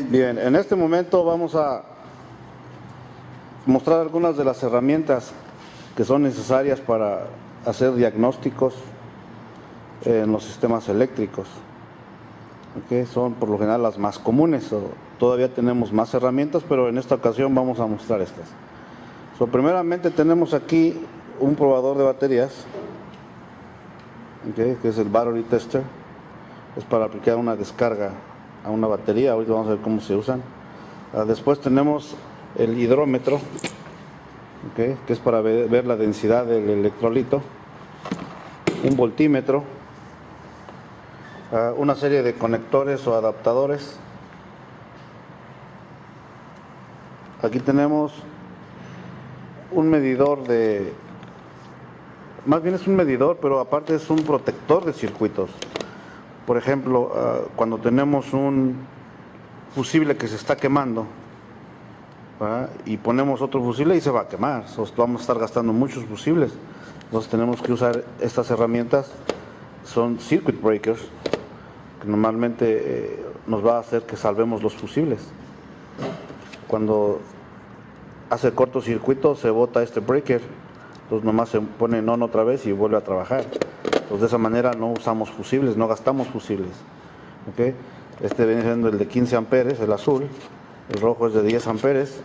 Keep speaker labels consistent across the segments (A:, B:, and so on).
A: Bien, en este momento vamos a mostrar algunas de las herramientas que son necesarias para hacer diagnósticos en los sistemas eléctricos. Okay, son por lo general las más comunes. Todavía tenemos más herramientas, pero en esta ocasión vamos a mostrar estas. Primeramente tenemos aquí un probador de baterías, okay, que es el Battery Tester. Es para aplicar una descarga a una batería. Ahorita vamos a ver cómo se usan. Después tenemos el hidrómetro, okay, que es para ver la densidad del electrolito. Un voltímetro. Una serie de conectores o adaptadores. Aquí tenemos un medidor más bien es un medidor, pero aparte es un protector de circuitos. Por ejemplo, cuando tenemos un fusible que se está quemando, ¿verdad?, y ponemos otro fusible y se va a quemar, entonces vamos a estar gastando muchos fusibles. Entonces tenemos que usar estas herramientas. Son circuit breakers, que normalmente nos va a hacer que salvemos los fusibles. Cuando hace cortocircuito se bota este breaker, entonces nomás se pone en on otra vez y vuelve a trabajar. Entonces de esa manera no usamos fusibles, no gastamos fusibles. ¿Okay? Este viene siendo el de 15 amperes, el azul. El rojo es de 10 amperes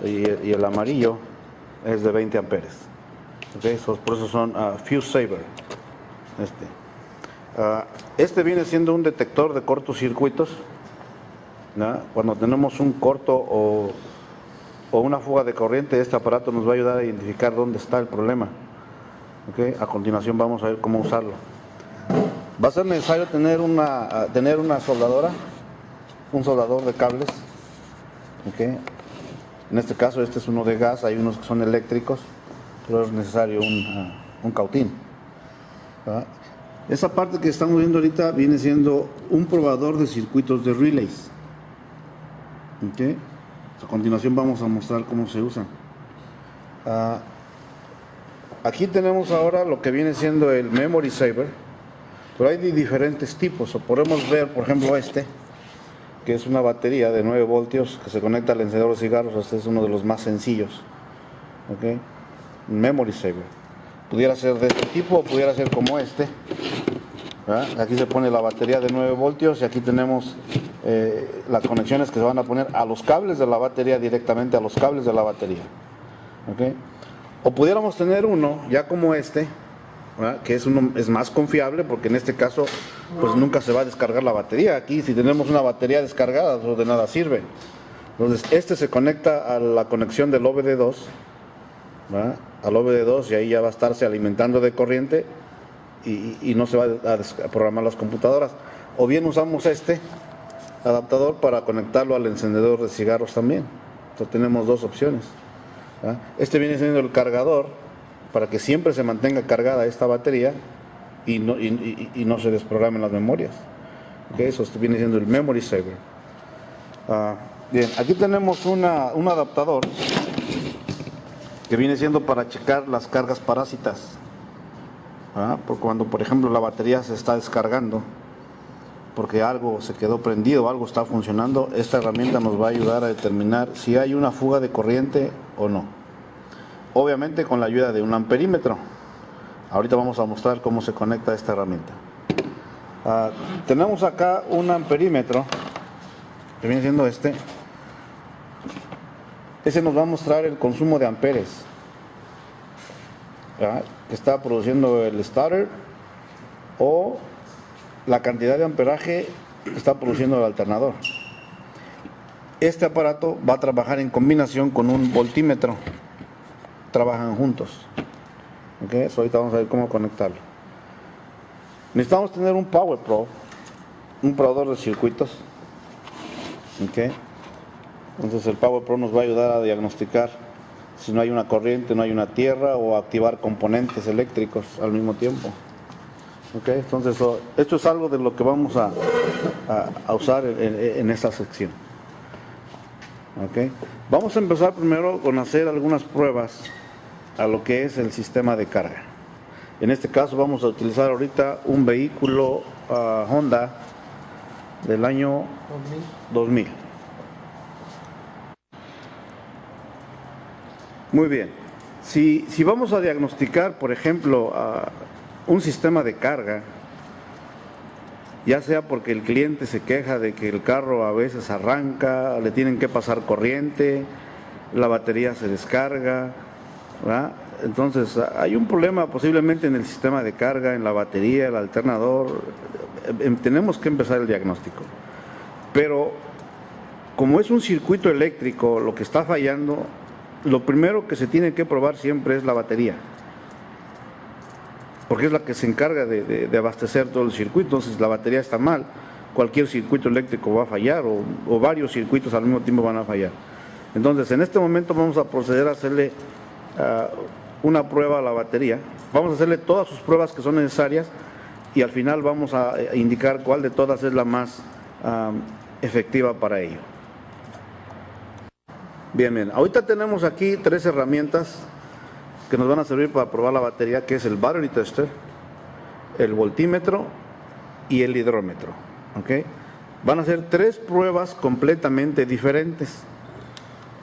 A: y el amarillo es de 20 amperes. ¿Okay? Por eso son fuse saver. Este viene siendo un detector de cortocircuitos, ¿no? Cuando tenemos un corto o una fuga de corriente, este aparato nos va a ayudar a identificar dónde está el problema. ¿Okay? A continuación vamos a ver cómo usarlo. Va a ser necesario tener una soldadora, un soldador de cables. ¿Okay? En este caso este es uno de gas, hay unos que son eléctricos, pero es necesario un cautín. ¿Verdad? Esa parte que estamos viendo ahorita viene siendo un probador de circuitos de relays. ¿Okay? A continuación vamos a mostrar cómo se usan. Aquí tenemos ahora lo que viene siendo el memory saver, pero hay de diferentes tipos. Podemos ver, por ejemplo, que es una batería de 9 voltios que se conecta al encendedor de cigarros. Este es uno de los más sencillos. ¿Okay? Memory saver. Pudiera ser de este tipo o pudiera ser como este. ¿Verdad? Aquí se pone la batería de 9 voltios y aquí tenemos las conexiones que se van a poner a los cables de la batería, directamente a los cables de la batería. ¿Okay? O pudiéramos tener uno ya como este, ¿verdad?, que es más confiable, porque en este caso pues nunca se va a descargar la batería. Aquí si tenemos una batería descargada, eso de nada sirve. Entonces este se conecta a la conexión del OBD2, ¿verdad?, al OBD2, y ahí ya va a estarse alimentando de corriente y no se va a programar las computadoras. O bien usamos este adaptador para conectarlo al encendedor de cigarros también. Entonces tenemos dos opciones. Este viene siendo el cargador para que siempre se mantenga cargada esta batería y no se desprogramen las memorias. ¿Okay? Eso viene siendo el memory saver. Bien, aquí tenemos un adaptador que viene siendo para checar las cargas parásitas. Porque cuando, por ejemplo, la batería se está descargando porque algo se quedó prendido, algo está funcionando, esta herramienta nos va a ayudar a determinar si hay una fuga de corriente o no. Obviamente con la ayuda de un amperímetro. Ahorita vamos a mostrar cómo se conecta esta herramienta. Tenemos acá un amperímetro, que viene siendo este. Ese nos va a mostrar el consumo de amperes que está produciendo el starter, o la cantidad de amperaje que está produciendo el alternador. Este aparato va a trabajar en combinación con un voltímetro. Trabajan juntos. ¿Okay? Ahorita vamos a ver cómo conectarlo. Necesitamos tener un Power Probe, un probador de circuitos. ¿Okay? Entonces el Power Probe nos va a ayudar a diagnosticar si no hay una corriente, no hay una tierra, o activar componentes eléctricos al mismo tiempo. ¿Okay? Entonces esto es algo de lo que vamos a usar en esta sección. ¿Okay? Vamos a empezar primero con hacer algunas pruebas a lo que es el sistema de carga. En este caso vamos a utilizar ahorita un vehículo Honda del año 2000. Muy bien. Si vamos a diagnosticar, por ejemplo, un sistema de carga, ya sea porque el cliente se queja de que el carro a veces arranca, le tienen que pasar corriente, la batería se descarga, ¿verdad? Entonces hay un problema posiblemente en el sistema de carga, en la batería, el alternador. Tenemos que empezar el diagnóstico. Pero como es un circuito eléctrico lo que está fallando, lo primero que se tiene que probar siempre es la batería, porque es la que se encarga de abastecer todo el circuito. Entonces, la batería está mal, cualquier circuito eléctrico va a fallar, o varios circuitos al mismo tiempo van a fallar. Entonces, en este momento vamos a proceder a hacerle una prueba a la batería. Vamos a hacerle todas sus pruebas que son necesarias y al final vamos a indicar cuál de todas es la más efectiva para ello. Bien, ahorita tenemos aquí 3 herramientas que nos van a servir para probar la batería, que es el battery tester, el voltímetro y el hidrómetro. ¿Okay? Van a ser 3 pruebas completamente diferentes.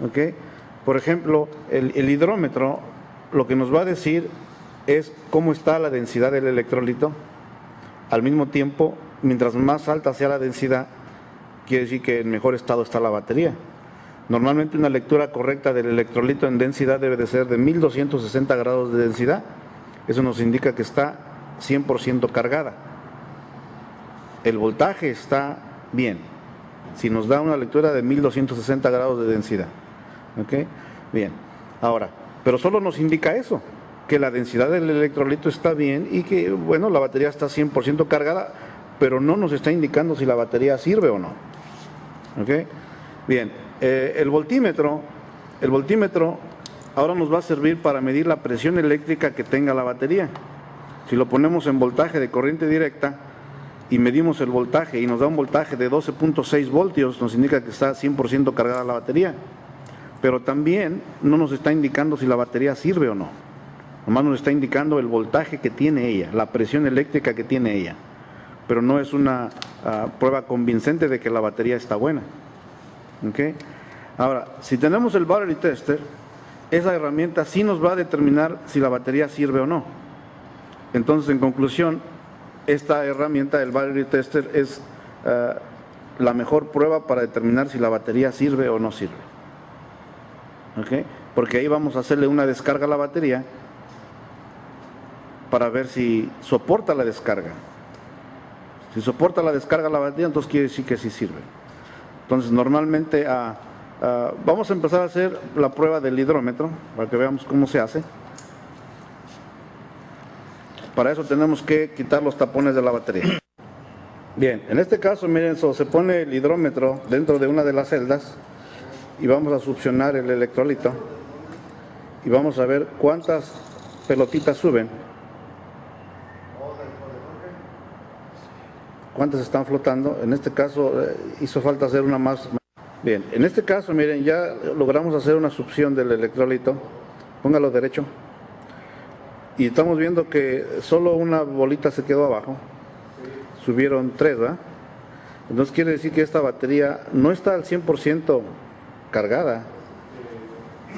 A: ¿Okay? Por ejemplo, el hidrómetro lo que nos va a decir es cómo está la densidad del electrolito. Al mismo tiempo, mientras más alta sea la densidad, quiere decir que en mejor estado está la batería. Normalmente una lectura correcta del electrolito en densidad debe de ser de 1260 grados de densidad. Eso nos indica que está 100% cargada. El voltaje está bien, si nos da una lectura de 1260 grados de densidad. ¿Ok? Bien. Ahora, pero solo nos indica eso, que la densidad del electrolito está bien y que, bueno, la batería está 100% cargada, pero no nos está indicando si la batería sirve o no. ¿Ok? Bien. El voltímetro ahora nos va a servir para medir la presión eléctrica que tenga la batería. Si lo ponemos en voltaje de corriente directa y medimos el voltaje y nos da un voltaje de 12.6 voltios, nos indica que está 100% cargada la batería. Pero también no nos está indicando si la batería sirve o no. Nomás nos está indicando el voltaje que tiene ella, la presión eléctrica que tiene ella. Pero no es una prueba convincente de que la batería está buena. ¿Okay? Ahora, si tenemos el battery tester, esa herramienta sí nos va a determinar si la batería sirve o no. Entonces, en conclusión, esta herramienta, el battery tester, es la mejor prueba para determinar si la batería sirve o no sirve. ¿Okay? Porque ahí vamos a hacerle una descarga a la batería para ver si soporta la descarga. Si soporta la descarga a la batería, entonces quiere decir que sí sirve. Entonces, normalmente vamos a empezar a hacer la prueba del hidrómetro para que veamos cómo se hace. Para eso tenemos que quitar los tapones de la batería. Bien, en este caso, miren, se pone el hidrómetro dentro de una de las celdas y vamos a succionar el electrolito y vamos a ver cuántas pelotitas suben. ¿Cuántas están flotando? En este caso hizo falta hacer una más. Bien, en este caso, miren, ya logramos hacer una succión del electrolito. Póngalo derecho. Y estamos viendo que solo una bolita se quedó abajo. Subieron 3, ¿verdad? Entonces quiere decir que esta batería no está al 100% cargada.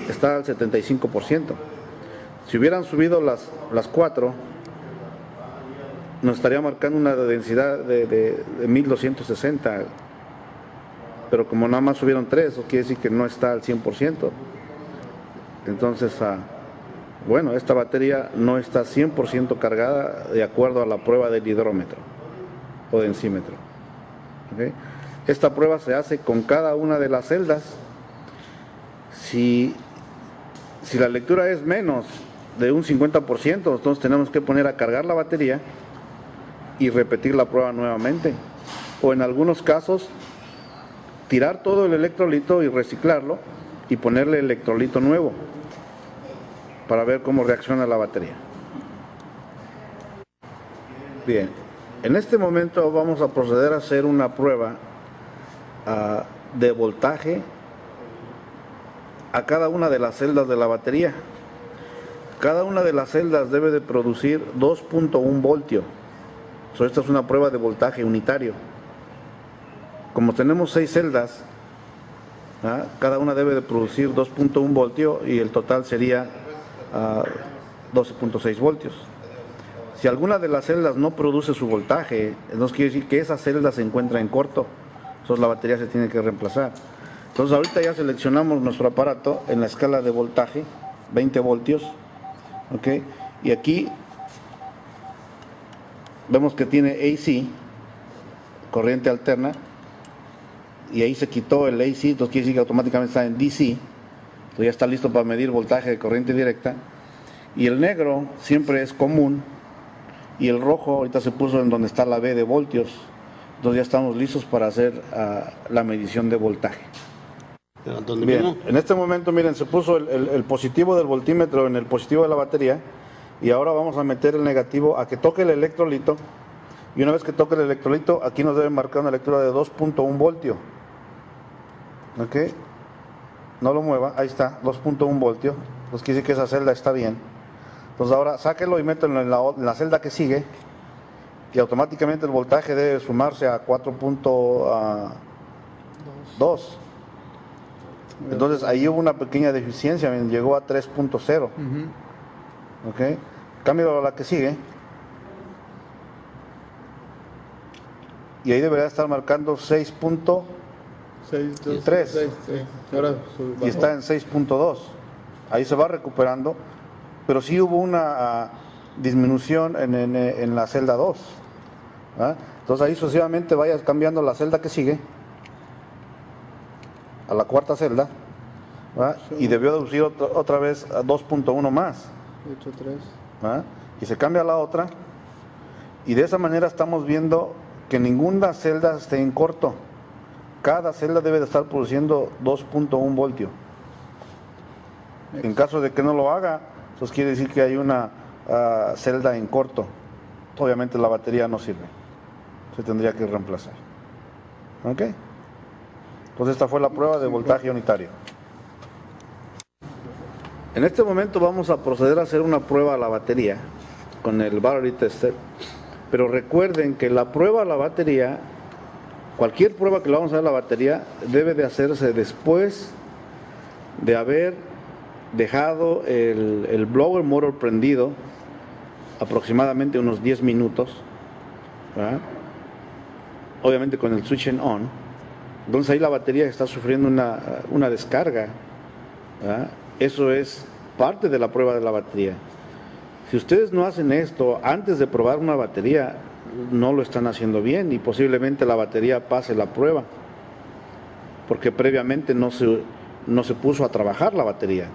A: Está al 75%. Si hubieran subido las 4, nos estaría marcando una densidad de 1260, pero como nada más subieron 3, eso quiere decir que no está al 100%. Entonces, bueno, esta batería no está 100% cargada de acuerdo a la prueba del hidrómetro o densímetro. ¿Okay? Esta prueba se hace con cada una de las celdas. Si la lectura es menos de un 50%, entonces tenemos que poner a cargar la batería y repetir la prueba nuevamente, o en algunos casos tirar todo el electrolito y reciclarlo y ponerle electrolito nuevo para ver cómo reacciona la batería. Bien, en este momento vamos a proceder a hacer una prueba de voltaje a cada una de las celdas de la batería. Cada una de las celdas debe de producir 2.1 voltios. Esta es una prueba de voltaje unitario. como tenemos 6 celdas, cada una debe de producir 2.1 voltios y el total sería 12.6 voltios. Si alguna de las celdas no produce su voltaje, entonces quiere decir que esa celda se encuentra en corto, entonces la batería se tiene que reemplazar. Entonces ahorita ya seleccionamos nuestro aparato en la escala de voltaje, 20 voltios, ¿ok? Y aquí vemos que tiene AC, corriente alterna, y ahí se quitó el AC, entonces quiere decir que automáticamente está en DC, entonces ya está listo para medir voltaje de corriente directa. Y el negro siempre es común, y el rojo ahorita se puso en donde está la B de voltios, entonces ya estamos listos para hacer la medición de voltaje. Bien, en este momento miren, se puso el positivo del voltímetro en el positivo de la batería, y ahora vamos a meter el negativo a que toque el electrolito, y una vez que toque el electrolito, aquí nos debe marcar una lectura de 2.1 voltio. ¿Ok? No lo mueva, ahí está, 2.1 voltio. Entonces quiere decir que esa celda está bien. Entonces ahora sáquelo y mételo en la celda que sigue, y automáticamente el voltaje debe sumarse a 4.2. Entonces ahí hubo una pequeña deficiencia, llegó a 3.0. ¿Ok? Cámbialo a la que sigue. Y ahí debería estar marcando 6.3. Y está en 6.2. Ahí se va recuperando, pero sí hubo una disminución en la celda 2. Entonces ahí sucesivamente vayas cambiando la celda que sigue a la cuarta celda, y debió deducir otra vez a 2.1 más.
B: 8.3.
A: Y se cambia a la otra, y de esa manera estamos viendo que ninguna celda esté en corto. Cada celda debe de estar produciendo 2.1 voltio. En caso de que no lo haga, eso quiere decir que hay una celda en corto. Obviamente la batería no sirve, se tendría que reemplazar. ¿Ok? Entonces esta fue la prueba de voltaje unitario. En este momento vamos a proceder a hacer una prueba a la batería con el battery tester, pero recuerden que la prueba a la batería, cualquier prueba que le vamos a dar a la batería, debe de hacerse después de haber dejado el blower motor prendido aproximadamente unos 10 minutos, ¿verdad? Obviamente con el switch on. Entonces ahí la batería está sufriendo una descarga, ¿verdad? Eso es parte de la prueba de la batería. Si ustedes no hacen esto antes de probar una batería, no lo están haciendo bien, y posiblemente la batería pase la prueba porque previamente no se puso a trabajar la batería.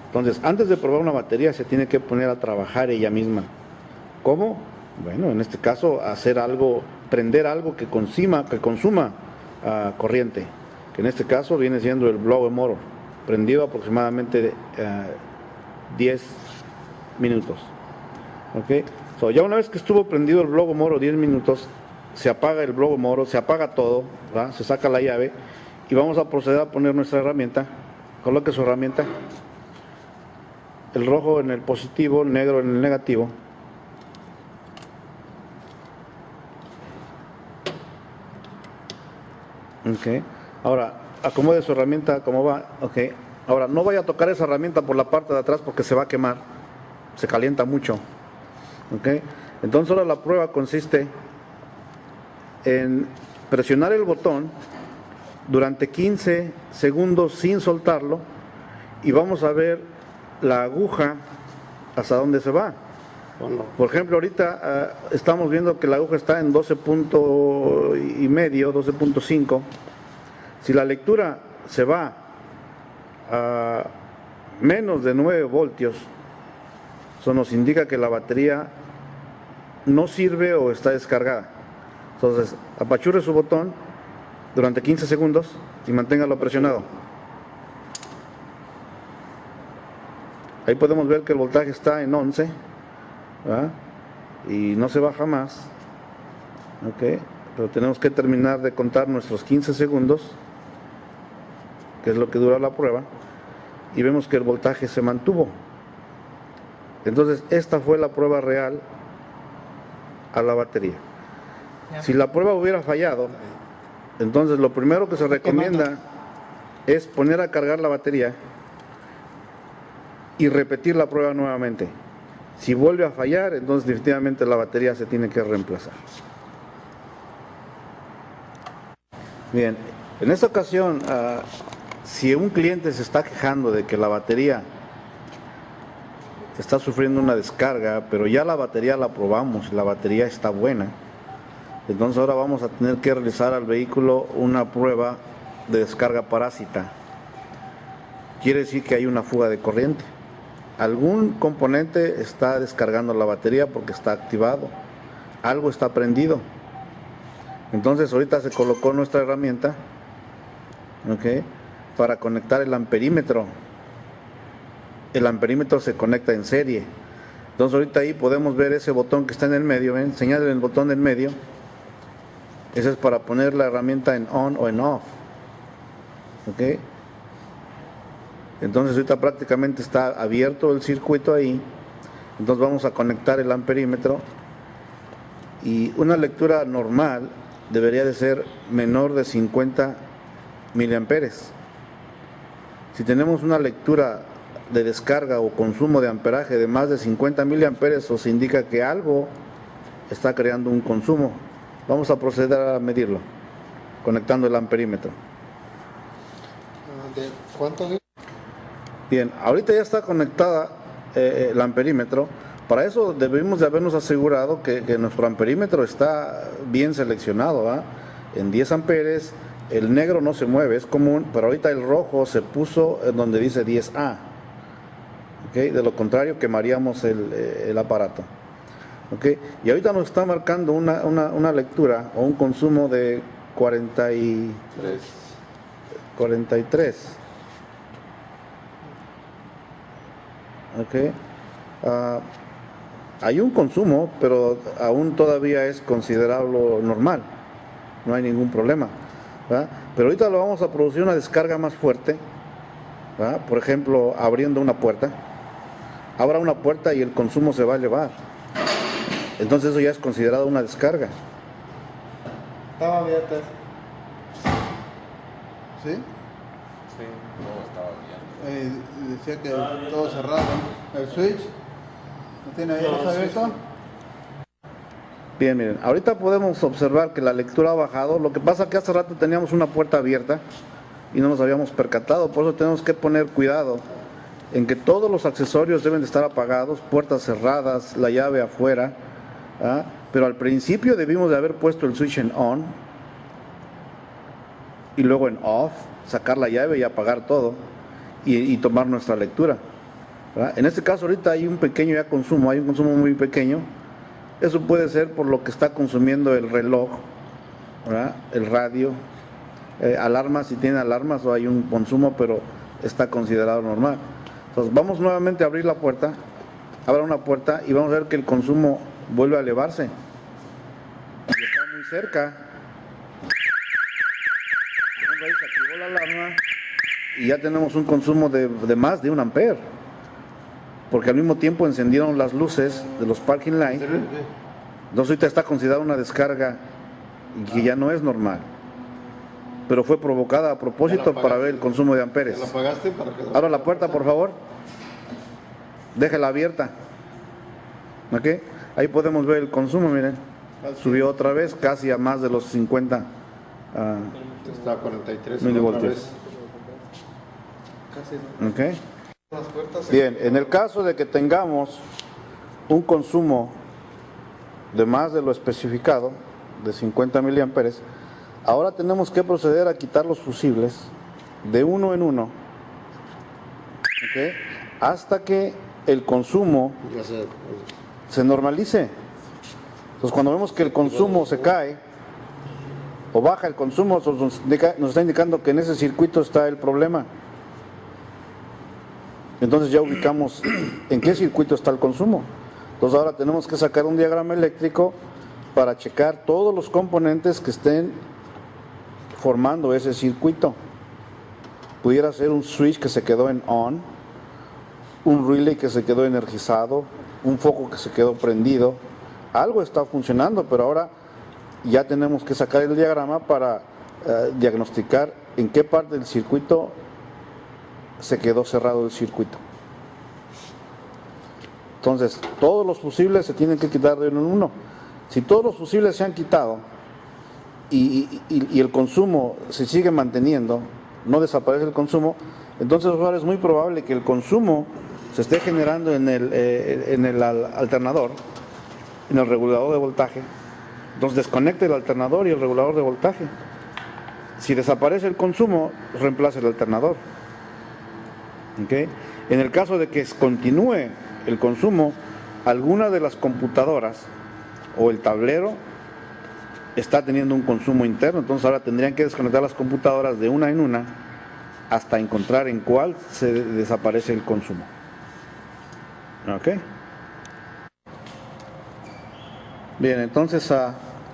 A: Entonces, antes de probar una batería se tiene que poner a trabajar ella misma. ¿Cómo? Bueno, en este caso hacer algo, prender algo que consuma corriente, que en este caso viene siendo el blower motor, prendido aproximadamente 10 minutos. ¿Ok? Ya una vez que estuvo prendido el blower motor 10 minutos, se apaga el blower motor, se apaga todo, ¿verdad? Se saca la llave y vamos a proceder a poner nuestra herramienta. Coloque su herramienta, el rojo en el positivo, el negro en el negativo. Ok. Ahora, acomode su herramienta como va. Ok. Ahora, no vaya a tocar esa herramienta por la parte de atrás porque se va a quemar. Se calienta mucho. Ok. Entonces ahora la prueba consiste en presionar el botón durante 15 segundos sin soltarlo, y vamos a ver la aguja hasta dónde se va. Por ejemplo, ahorita estamos viendo que la aguja está en 12.5. Si la lectura se va a menos de 9 voltios, eso nos indica que la batería no sirve o está descargada. Entonces, apachurre su botón durante 15 segundos y manténgalo presionado. Ahí podemos ver que el voltaje está en 11, ¿verdad? Y no se baja más. Ok, pero tenemos que terminar de contar nuestros 15 segundos, que es lo que dura la prueba, y vemos que el voltaje se mantuvo. Entonces esta fue la prueba real a la batería. Si la prueba hubiera fallado, Entonces, lo primero que se recomienda es poner a cargar la batería y repetir la prueba nuevamente. Si vuelve a fallar, entonces definitivamente la batería se tiene que reemplazar. Bien, en esta ocasión, si un cliente se está quejando de que la batería está sufriendo una descarga, pero ya la batería la probamos, la batería está buena, entonces ahora vamos a tener que realizar al vehículo una prueba de descarga parásita. Quiere decir que hay una fuga de corriente. Algún componente está descargando la batería porque está activado, algo está prendido. Entonces ahorita se colocó nuestra herramienta, ¿ok?, para conectar el amperímetro. El amperímetro se conecta en serie. Entonces ahorita ahí podemos ver ese botón que está en el medio, ¿ven? Señalen el botón del medio. Ese es para poner la herramienta en on o en off, ¿ok? Entonces ahorita prácticamente está abierto el circuito ahí. Entonces vamos a conectar el amperímetro y una lectura normal debería de ser menor de 50 miliamperes. Si tenemos una lectura de descarga o consumo de amperaje de más de 50 miliamperes, eso indica que algo está creando un consumo. Vamos a proceder a medirlo conectando el amperímetro.
B: ¿De cuánto?
A: Bien, ahorita ya está conectada el amperímetro. Para eso debemos de habernos asegurado que nuestro amperímetro está bien seleccionado, ¿va? En 10 amperes, el negro no se mueve, es común, pero ahorita el rojo se puso en donde dice 10A. ¿Okay? De lo contrario quemaríamos el aparato. ¿Okay? Y ahorita nos está marcando una lectura o un consumo de 43. ¿Okay? Hay un consumo, pero aún todavía es considerable normal, no hay ningún problema, ¿verdad? Pero ahorita lo vamos a producir una descarga más fuerte, ¿verdad? Por ejemplo, abriendo una puerta. Abra una puerta y el consumo se va a elevar. Entonces eso ya es considerado una descarga.
B: Estaba abierta. ¿Sí?
C: Sí, todo estaba bien.
B: Decía que todo cerrado. El switch. ¿No tiene ahí abierto?
A: Bien, miren, ahorita podemos observar que la lectura ha bajado. Lo que pasa es que hace rato teníamos una puerta abierta y no nos habíamos percatado. Por eso tenemos que poner cuidado en que todos los accesorios deben de estar apagados, puertas cerradas, la llave afuera, ¿ah? Pero al principio debimos de haber puesto el switch en on y luego en off, sacar la llave y apagar todo y tomar nuestra lectura, ¿verdad? En este caso ahorita hay un pequeño ya consumo, hay un consumo muy pequeño. Eso puede ser por lo que está consumiendo el reloj, ¿verdad? El radio, alarmas, si tiene alarmas o hay un consumo, pero está considerado normal. Entonces vamos nuevamente a abrir la puerta, abra una puerta y vamos a ver que el consumo vuelve a elevarse. Y está muy cerca. Por ejemplo, ahí se activó la alarma y ya tenemos un consumo de más de 1 ampere. Porque al mismo tiempo encendieron las luces de los parking lights. Entonces ahorita está considerada una descarga que ya no es normal. Pero fue provocada a propósito para ver el consumo de amperes.
B: ¿La apagaste para que
A: Abra la puerta, por favor. Déjala abierta. ¿Ok? Ahí podemos ver el consumo, miren. Subió otra vez, casi a más de los 50
B: está a 43
A: milivoltios.
B: Casi.
A: ¿Ok? Bien, en el caso de que tengamos un consumo de más de lo especificado, de 50 miliamperes, ahora tenemos que proceder a quitar los fusibles de uno en uno, ¿okay?, hasta que el consumo se normalice. Entonces cuando vemos que el consumo se cae o baja el consumo, nos está indicando que en ese circuito está el problema. Entonces ya ubicamos en qué circuito está el consumo. Entonces ahora tenemos que sacar un diagrama eléctrico para checar todos los componentes que estén formando ese circuito. Pudiera ser un switch que se quedó en on, un relay que se quedó energizado, un foco que se quedó prendido. Algo está funcionando, pero ahora ya tenemos que sacar el diagrama para diagnosticar en qué parte del circuito se quedó cerrado el circuito. Entonces, todos los fusibles se tienen que quitar de uno en uno. Si todos los fusibles se han quitado y el consumo se sigue manteniendo, no desaparece el consumo, entonces ahora es muy probable que el consumo se esté generando en el alternador, en el regulador de voltaje. Entonces desconecte el alternador y el regulador de voltaje. Si desaparece el consumo, reemplace el alternador. ¿Okay? En el caso de que continúe el consumo, alguna de las computadoras o el tablero está teniendo un consumo interno, entonces ahora tendrían que desconectar las computadoras de una en una hasta encontrar en cuál se desaparece el consumo. ¿Ok? Bien, entonces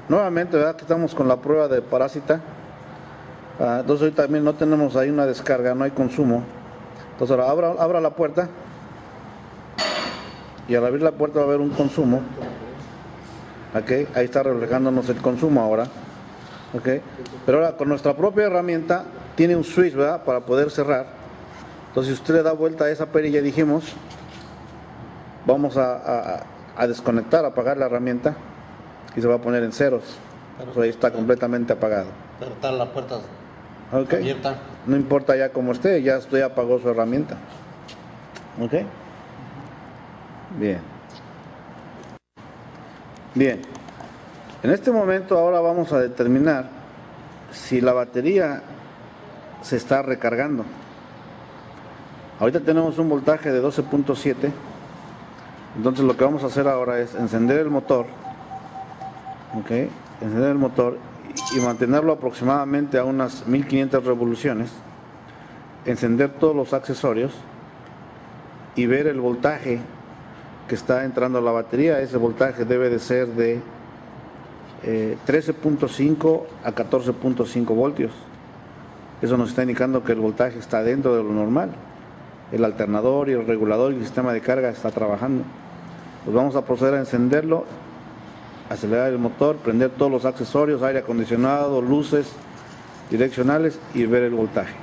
A: nuevamente, ¿verdad? Que estamos con la prueba de parásita. Entonces hoy también no tenemos ahí una descarga, no hay consumo. Entonces ahora abra la puerta y al abrir la puerta va a haber un consumo. ¿Okay? Ahí está reflejándonos el consumo ahora. ¿Okay? Pero ahora con nuestra propia herramienta tiene un switch, ¿verdad? Para poder cerrar. Entonces si usted le da vuelta a esa perilla, dijimos, vamos a desconectar, a apagar la herramienta y se va a poner en ceros. Entonces ahí está completamente apagado.
D: Pero está la puerta
A: Okay.
D: abierta.
A: No importa ya cómo esté, ya usted apagó su herramienta. ¿Ok? Bien. Bien. En este momento ahora vamos a determinar si la batería se está recargando. Ahorita tenemos un voltaje de 12.7. Entonces lo que vamos a hacer ahora es encender el motor. ¿Ok? Encender el motor y mantenerlo aproximadamente a unas 1500 revoluciones, encender todos los accesorios y ver el voltaje que está entrando a la batería. Ese voltaje debe de ser de 13.5 a 14.5 voltios. Eso nos está indicando que el voltaje está dentro de lo normal. El alternador y el regulador y el sistema de carga está trabajando. Pues vamos a proceder a encenderlo, acelerar el motor, prender todos los accesorios, aire acondicionado, luces direccionales y ver el voltaje.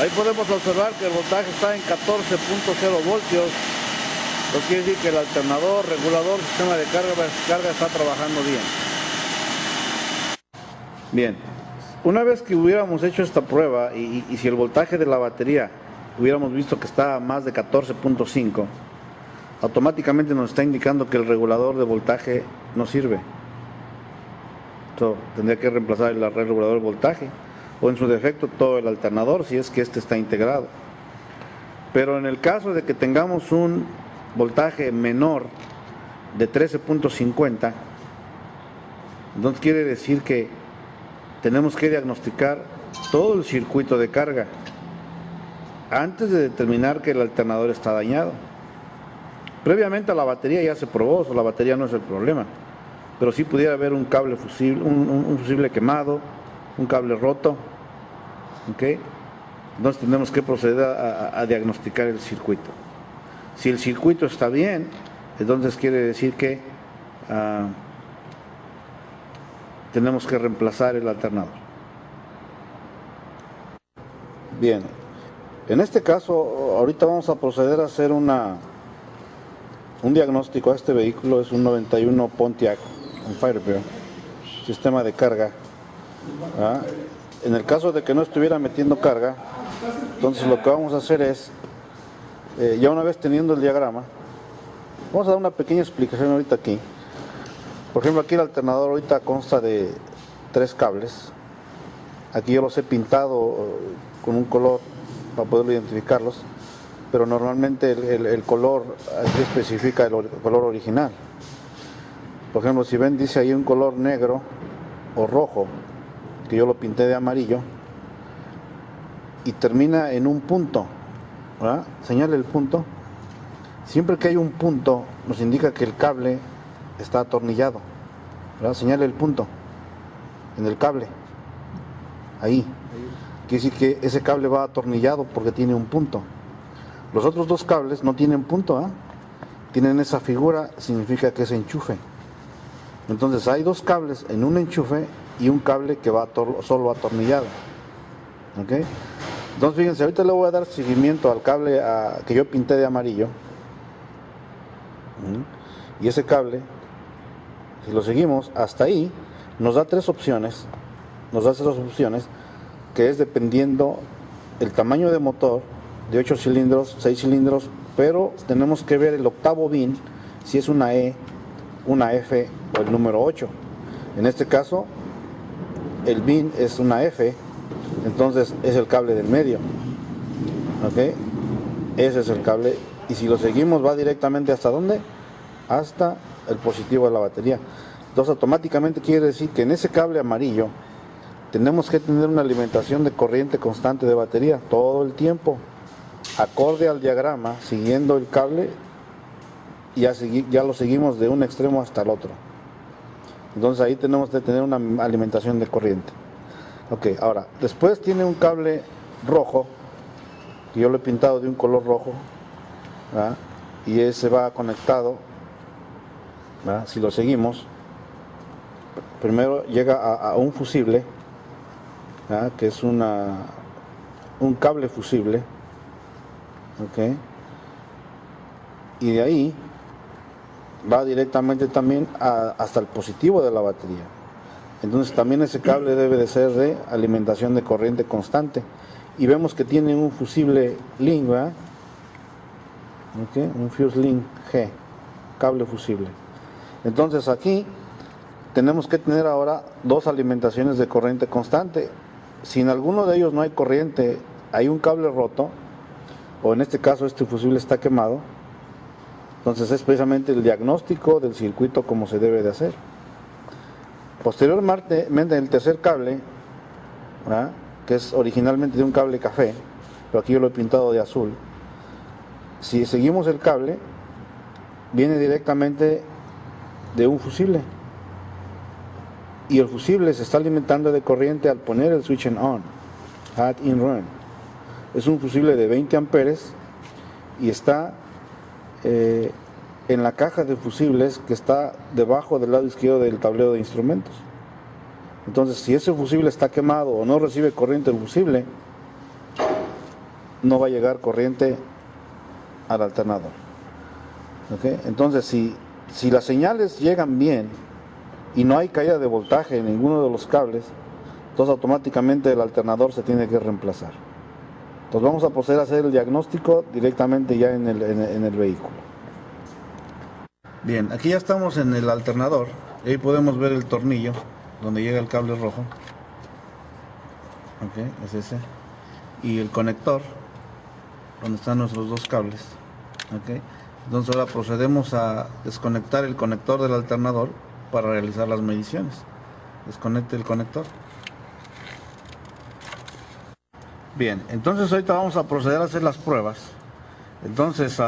A: Ahí podemos observar que el voltaje está en 14.0 voltios. Eso quiere decir que el alternador, regulador, sistema de carga está trabajando bien. Bien, una vez que hubiéramos hecho esta prueba y si el voltaje de la batería hubiéramos visto que está a más de 14.5, automáticamente nos está indicando que el regulador de voltaje no sirve. Entonces, tendría que reemplazar el regulador de voltaje, o en su defecto todo el alternador si es que este está integrado. Pero en el caso de que tengamos un voltaje menor de 13.50, entonces quiere decir que tenemos que diagnosticar todo el circuito de carga antes de determinar que el alternador está dañado. Previamente a la batería ya se probó, la batería no es el problema, pero sí pudiera haber un cable fusible, un fusible quemado, un cable roto. ¿Okay? Entonces tenemos que proceder a diagnosticar el circuito. Si el circuito está bien, entonces quiere decir que tenemos que reemplazar el alternador. Bien, en este caso ahorita vamos a proceder a hacer un diagnóstico a este vehículo. Es un 91 Pontiac, un Firebird, sistema de carga. En el caso de que no estuviera metiendo carga, entonces lo que vamos a hacer es, ya una vez teniendo el diagrama, vamos a dar una pequeña explicación ahorita aquí. Por ejemplo, aquí el alternador ahorita consta de 3 cables. Aquí yo los he pintado con un color para poder identificarlos, pero normalmente el color aquí especifica el color original. Por ejemplo, si ven, dice ahí un color negro o rojo, que yo lo pinté de amarillo, y termina en un punto, ¿verdad? Señale el punto. Siempre que hay un punto, nos indica que el cable está atornillado, ¿verdad? Señale el punto en el cable, ahí. Quiere decir que ese cable va atornillado porque tiene un punto. Los otros 2 cables no tienen punto, ¿eh? Tienen esa figura, significa que es enchufe. Entonces hay 2 cables en un enchufe y un cable que va solo atornillado. ¿Ok? Entonces fíjense, ahorita le voy a dar seguimiento al cable que yo pinté de amarillo. Y ese cable, si lo seguimos hasta ahí, nos da 3 opciones. Nos da 3 opciones, que es dependiendo el tamaño de motor, de 8 cilindros, 6 cilindros, pero tenemos que ver el octavo bin, si es una E, una F o el número 8. En este caso, el bin es una F, entonces es el cable del medio. ¿Ok? Ese es el cable, y si lo seguimos va directamente ¿hasta dónde? Hasta el positivo de la batería. Entonces automáticamente quiere decir que en ese cable amarillo tenemos que tener una alimentación de corriente constante de batería todo el tiempo, acorde al diagrama, siguiendo el cable, y ya lo seguimos de un extremo hasta el otro. Entonces ahí tenemos que tener una alimentación de corriente. Ok, ahora, después tiene un cable rojo, que yo lo he pintado de un color rojo, ¿verdad? Y ese va conectado, ¿verdad? Si lo seguimos, primero llega a un fusible, ¿verdad? Que es un cable fusible, ¿ok? Y de ahí va directamente también hasta el positivo de la batería. Entonces también ese cable debe de ser de alimentación de corriente constante. Y vemos que tiene un fusible link, ¿verdad? ¿Okay? Un fuse link G, cable fusible. Entonces aquí tenemos que tener ahora 2 alimentaciones de corriente constante. Si en alguno de ellos no hay corriente, hay un cable roto, o en este caso este fusible está quemado, entonces es precisamente el diagnóstico del circuito como se debe de hacer. Posteriormente, el tercer cable, ¿verdad? Que es originalmente de un cable café, pero aquí yo lo he pintado de azul. Si seguimos el cable, viene directamente de un fusible, y el fusible se está alimentando de corriente al poner el switch en on, add in run. Es un fusible de 20 amperes y está en la caja de fusibles que está debajo del lado izquierdo del tablero de instrumentos. Entonces, si ese fusible está quemado o no recibe corriente el fusible, no va a llegar corriente al alternador. ¿Okay? Entonces, si las señales llegan bien y no hay caída de voltaje en ninguno de los cables, entonces automáticamente el alternador se tiene que reemplazar. Entonces vamos a proceder a hacer el diagnóstico directamente ya en el vehículo. Bien, aquí ya estamos en el alternador, y ahí podemos ver el tornillo donde llega el cable rojo. Ok, es ese. Y el conector, donde están nuestros 2 cables. Ok, entonces ahora procedemos a desconectar el conector del alternador para realizar las mediciones. Desconecte el conector. Bien, entonces ahorita vamos a proceder a hacer las pruebas. Entonces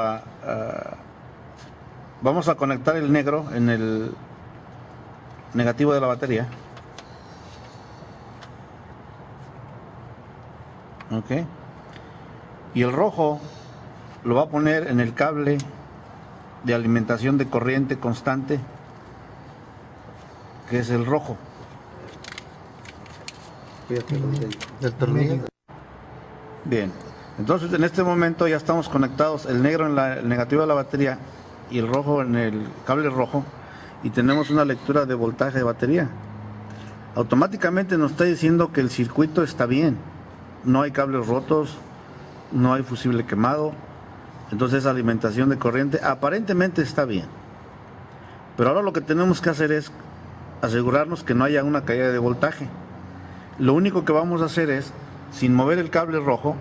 A: vamos a conectar el negro en el negativo de la batería. Ok. Y el rojo lo va a poner en el cable de alimentación de corriente constante, que es el rojo.
B: Del tornillo.
A: Bien, entonces en este momento ya estamos conectados, el negro en el negativo de la batería y el rojo en el cable rojo, y tenemos una lectura de voltaje de batería. Automáticamente nos está diciendo que el circuito está bien, no hay cables rotos, no hay fusible quemado, entonces esa alimentación de corriente aparentemente está bien. Pero ahora lo que tenemos que hacer es asegurarnos que no haya una caída de voltaje. Lo único que vamos a hacer es, sin mover el cable rojo,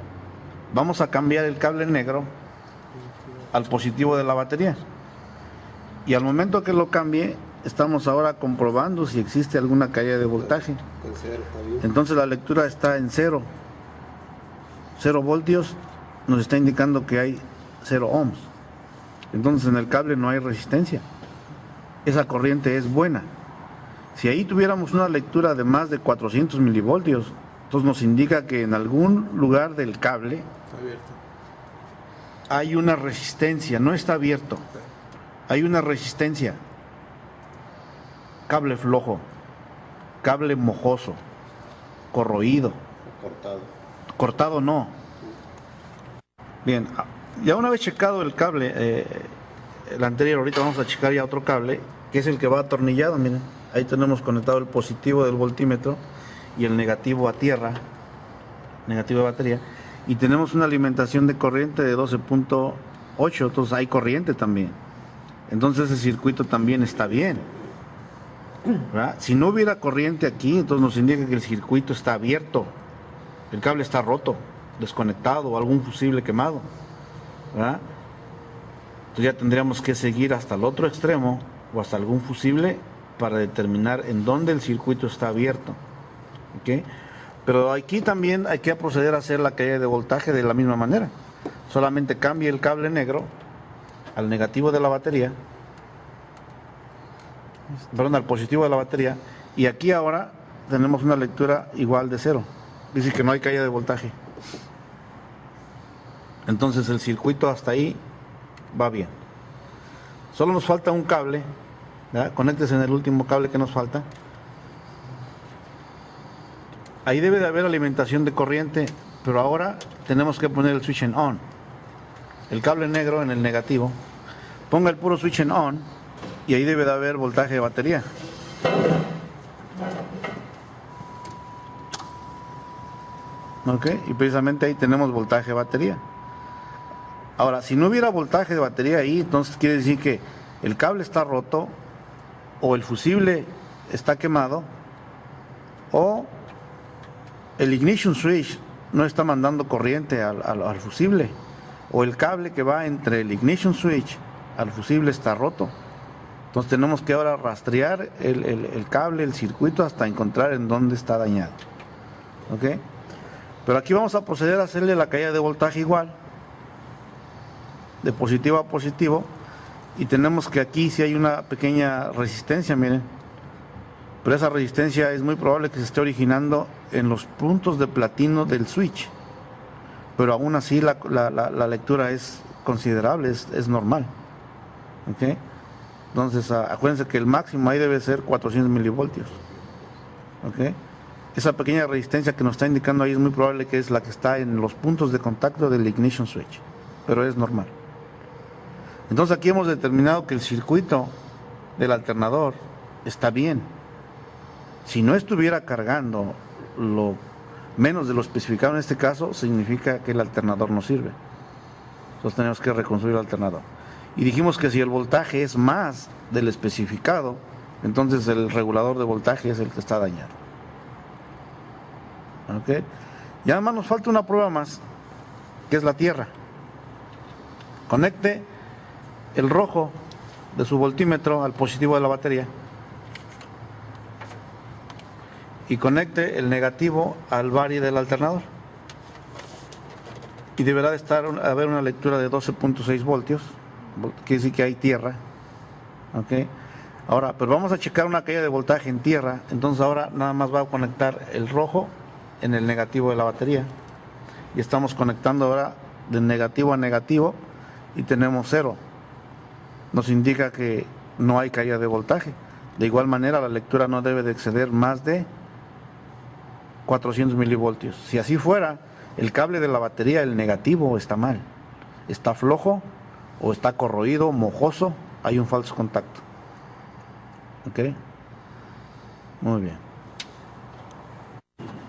A: vamos a cambiar el cable negro al positivo de la batería. Y al momento que lo cambie, estamos ahora comprobando si existe alguna caída de voltaje. Entonces la lectura está en 0. 0 voltios nos está indicando que hay 0 ohms. Entonces en el cable no hay resistencia. Esa corriente es buena. Si ahí tuviéramos una lectura de más de 400 milivoltios, entonces nos indica que en algún lugar del cable hay una resistencia, no está abierto, hay una resistencia. Cable flojo, cable mojoso, corroído. Cortado no. Bien, ya una vez checado el cable, el anterior, ahorita vamos a checar ya otro cable, que es el que va atornillado, miren. Ahí tenemos conectado el positivo del voltímetro y el negativo a tierra, negativo de batería. Y tenemos una alimentación de corriente de 12.8, entonces hay corriente también. Entonces ese circuito también está bien, ¿verdad? Si no hubiera corriente aquí, entonces nos indica que el circuito está abierto, el cable está roto, desconectado o algún fusible quemado, ¿verdad? Entonces ya tendríamos que seguir hasta el otro extremo o hasta algún fusible para determinar en dónde el circuito está abierto. ¿Okay? Pero aquí también hay que proceder a hacer la caída de voltaje de la misma manera. Solamente cambie el cable negro al negativo de la batería, perdón, al positivo de la batería, y aquí ahora tenemos una lectura igual de 0. Dice que no hay caída de voltaje. Entonces el circuito hasta ahí va bien. Solo nos falta un cable, ¿verdad? Conéctese en el último cable que nos falta. Ahí debe de haber alimentación de corriente, pero ahora tenemos que poner el switch en on. El cable negro en el negativo. Ponga el puro switch en on y ahí debe de haber voltaje de batería. ¿Ok? Y precisamente ahí tenemos voltaje de batería. Ahora, si no hubiera voltaje de batería ahí, entonces quiere decir que el cable está roto, o el fusible está quemado, o el ignition switch no está mandando corriente al fusible, o el cable que va entre el ignition switch al fusible está roto. Entonces tenemos que ahora rastrear el cable, el circuito, hasta encontrar en dónde está dañado. ¿Ok? Pero aquí vamos a proceder a hacerle la caída de voltaje igual, de positivo a positivo, y tenemos que aquí sí hay una pequeña resistencia, miren, pero esa resistencia es muy probable que se esté originando en los puntos de platino del switch, pero aún así la lectura es considerable, es normal. ¿Okay? Entonces acuérdense que el máximo ahí debe ser 400 milivoltios. ¿Okay? Esa pequeña resistencia que nos está indicando ahí es muy probable que es la que está en los puntos de contacto del ignition switch, pero es normal. Entonces aquí hemos determinado que el circuito del alternador está bien. Si no estuviera cargando lo menos de lo especificado en este caso, significa que el alternador no sirve. Entonces tenemos que reconstruir el alternador. Y dijimos que si el voltaje es más del especificado, entonces el regulador de voltaje es el que está dañado. ¿Ok? Y además nos falta una prueba más, que es la tierra. Conecte el rojo de su voltímetro al positivo de la batería y conecte el negativo al vari del alternador, y deberá de haber una lectura de 12.6 voltios, quiere decir que hay tierra. ¿Ok? Ahora, pero vamos a checar una caída de voltaje en tierra. Entonces ahora nada más va a conectar el rojo en el negativo de la batería, y estamos conectando ahora de negativo a negativo y tenemos 0. Nos indica que no hay caída de voltaje. De igual manera, la lectura no debe de exceder más de 400 milivoltios. Si así fuera, el cable de la batería, el negativo, está mal, está flojo o está corroído, mojoso, hay un falso contacto. ¿Ok? Muy bien.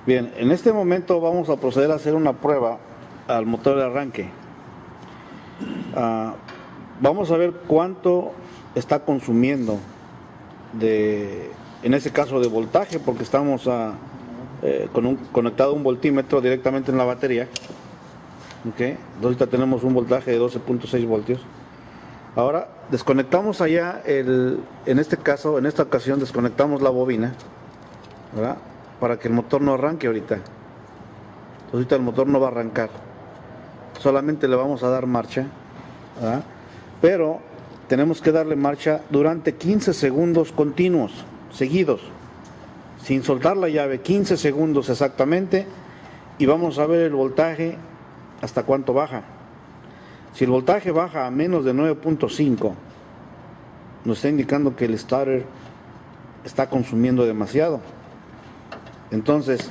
A: Bien, en este momento vamos a proceder a hacer una prueba al motor de arranque. Vamos a ver cuánto está consumiendo en ese caso de voltaje, porque estamos conectado a un voltímetro directamente en la batería. Okay. Entonces ahorita tenemos un voltaje de 12.6 voltios. Ahora desconectamos allá, en este caso, en esta ocasión desconectamos la bobina, ¿verdad? Para que el motor no arranque ahorita. Entonces ahorita el motor no va a arrancar. Solamente le vamos a dar marcha, ¿verdad? Pero tenemos que darle marcha durante 15 segundos continuos, seguidos, sin soltar la llave, 15 segundos exactamente, y vamos a ver el voltaje hasta cuánto baja. Si el voltaje baja a menos de 9.5, nos está indicando que el starter está consumiendo demasiado. Entonces,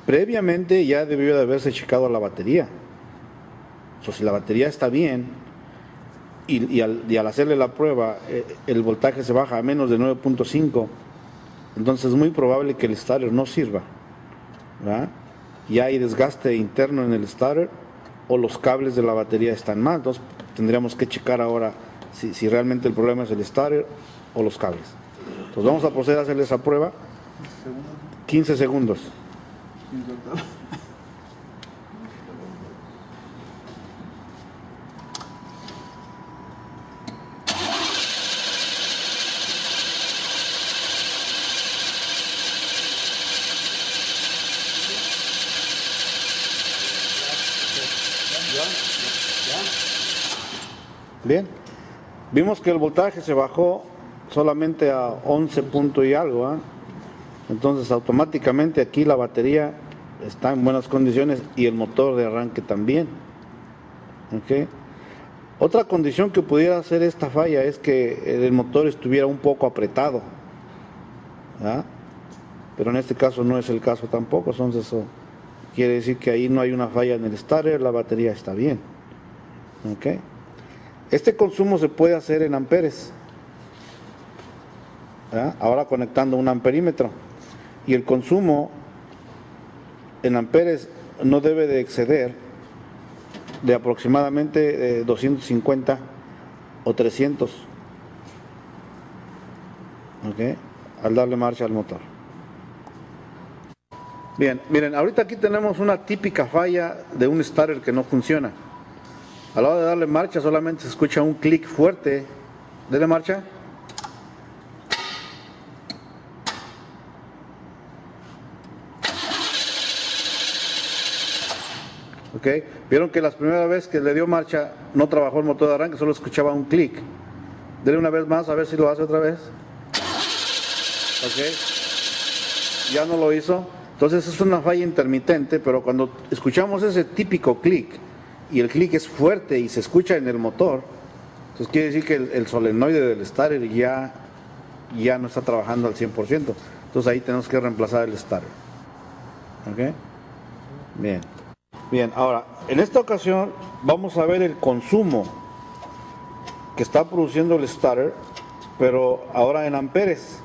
A: previamente ya debió de haberse checado a la batería. O sea, si la batería está bien y al hacerle la prueba el voltaje se baja a menos de 9.5, entonces es muy probable que el starter no sirva, ¿verdad? Ya hay desgaste interno en el starter o los cables de la batería están mal. Entonces tendríamos que checar ahora si realmente el problema es el starter o los cables. Entonces vamos a proceder a hacerle esa prueba. 15 segundos. Bien, vimos que el voltaje se bajó solamente a 11 punto y algo, ¿eh? Entonces automáticamente aquí la batería está en buenas condiciones y el motor de arranque también. ¿Okay? Otra condición que pudiera hacer esta falla es que el motor estuviera un poco apretado, ¿verdad? Pero en este caso no es el caso tampoco, entonces eso quiere decir que ahí no hay una falla en el starter, la batería está bien. ¿Okay? Este consumo se puede hacer en amperes, ¿verdad? Ahora conectando un amperímetro, y el consumo en amperes no debe de exceder de aproximadamente 250 o 300, ¿okay? Al darle marcha al motor. Bien, miren, ahorita aquí tenemos una típica falla de un starter que no funciona. A la hora de darle marcha solamente se escucha un clic fuerte. Dele marcha. ¿Ok? Vieron que la primera vez que le dio marcha no trabajó el motor de arranque, solo escuchaba un clic. Dele una vez más a ver si lo hace otra vez. ¿Ok? Ya no lo hizo. Entonces es una falla intermitente, pero cuando escuchamos ese típico clic y el clic es fuerte y se escucha en el motor, entonces quiere decir que el solenoide del starter ya no está trabajando al 100%. Entonces ahí tenemos que reemplazar el starter. ¿Ok? Bien. Bien, ahora, en esta ocasión vamos a ver el consumo que está produciendo el starter, pero ahora en amperes.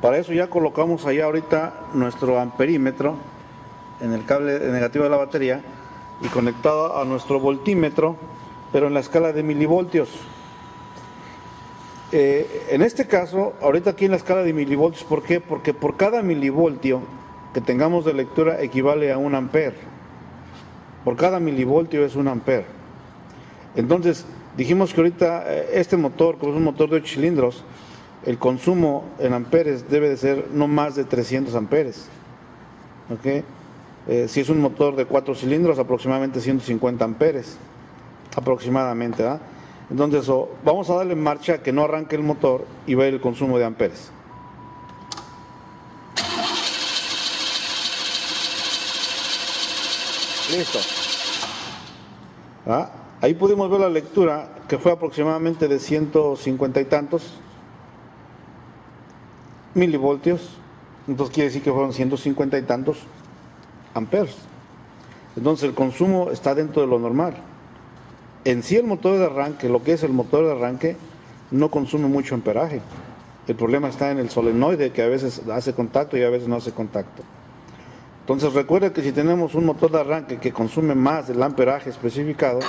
A: Para eso ya colocamos allá ahorita nuestro amperímetro en el cable negativo de la batería y conectado a nuestro voltímetro, pero en la escala de milivoltios. En este caso, ahorita aquí en la escala de milivoltios, ¿por qué? Porque por cada milivoltio que tengamos de lectura equivale a 1 amper. Por cada milivoltio es 1 amper. Entonces, dijimos que ahorita este motor, como es un motor de 8 cilindros, el consumo en amperes debe de ser no más de 300 amperes. ¿Okay? Si es un motor de 4 cilindros, aproximadamente 150 amperes. Aproximadamente, ¿verdad? Entonces, vamos a darle marcha que no arranque el motor y ver el consumo de amperes. Listo. ¿Ah? Ahí pudimos ver la lectura que fue aproximadamente de 150 y tantos milivoltios. Entonces quiere decir que fueron 150 y tantos amperes. Entonces el consumo está dentro de lo normal. En sí el motor de arranque, lo que es el motor de arranque, no consume mucho amperaje. El problema está en el solenoide, que a veces hace contacto y a veces no hace contacto. Entonces recuerda que si tenemos un motor de arranque que consume más del amperaje especificado,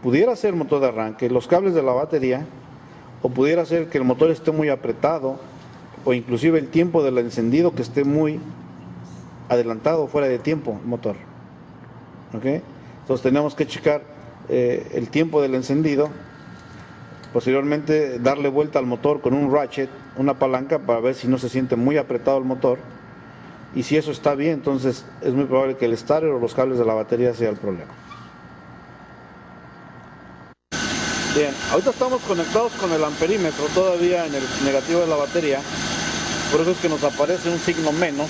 A: pudiera ser motor de arranque, los cables de la batería o pudiera ser que el motor esté muy apretado, o inclusive el tiempo del encendido que esté muy adelantado, fuera de tiempo el motor. ¿Ok? Entonces tenemos que checar el tiempo del encendido, posteriormente darle vuelta al motor con un ratchet, una palanca, para ver si no se siente muy apretado el motor, y si eso está bien, entonces es muy probable que el starter o los cables de la batería sea el problema. Bien, ahorita estamos conectados con el amperímetro todavía en el negativo de la batería, por eso es que nos aparece un signo menos,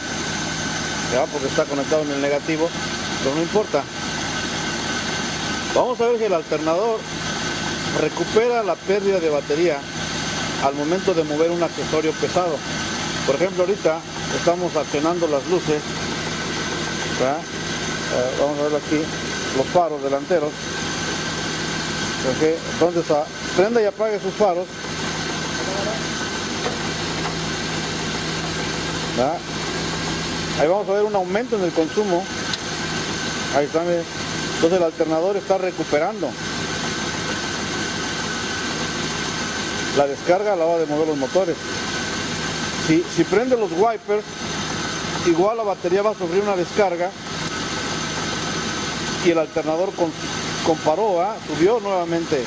A: ¿ya? Porque está conectado en el negativo, pero no importa. Vamos a ver si el alternador recupera la pérdida de batería al momento de mover un accesorio pesado. Por ejemplo, ahorita estamos accionando las luces, ¿verdad? Vamos a ver aquí los faros delanteros. Okay. Entonces prenda y apague sus faros, ¿verdad? Ahí vamos a ver un aumento en el consumo. Ahí está, miren. Entonces el alternador está recuperando la descarga a la hora de mover los motores. Si prende los wipers, igual la batería va a sufrir una descarga y el alternador comparó, subió nuevamente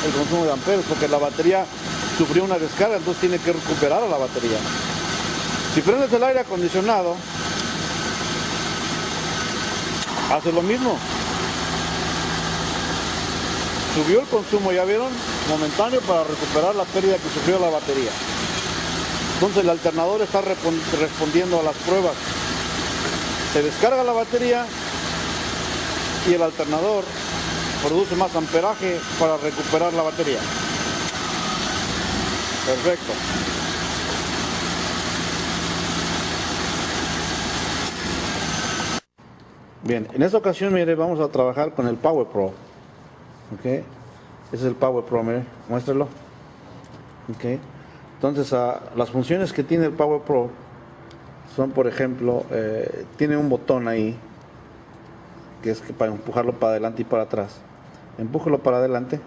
A: el consumo de amperes porque la batería sufrió una descarga, entonces tiene que recuperar a la batería. Si prendes el aire acondicionado, hace lo mismo. Subió el consumo, ya vieron, momentáneo para recuperar la pérdida que sufrió la batería. Entonces el alternador está respondiendo a las pruebas. Se descarga la batería y el alternador produce más amperaje para recuperar la batería. Perfecto. Bien, en esta ocasión, mire, vamos a trabajar con el Power Pro. Ok, ese es el Power Pro, mire, muéstralo. Ok, entonces las funciones que tiene el Power Pro son, por ejemplo, tiene un botón ahí que es para empujarlo para adelante y para atrás. Empújalo para adelante.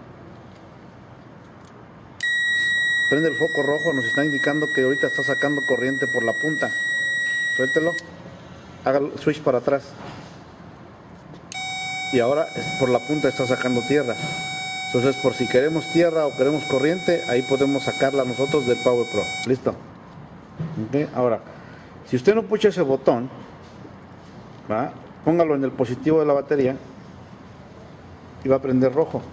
A: Prende el foco rojo, nos está indicando que ahorita está sacando corriente por la punta. Suéltelo. Haga el switch para atrás. Y ahora por la punta está sacando tierra. Entonces, por si queremos tierra o queremos corriente, ahí podemos sacarla nosotros del Power Pro. ¿Listo? Okay. Ahora, si usted no pucha ese botón, ¿va? Póngalo en el positivo de la batería y va a prender rojo.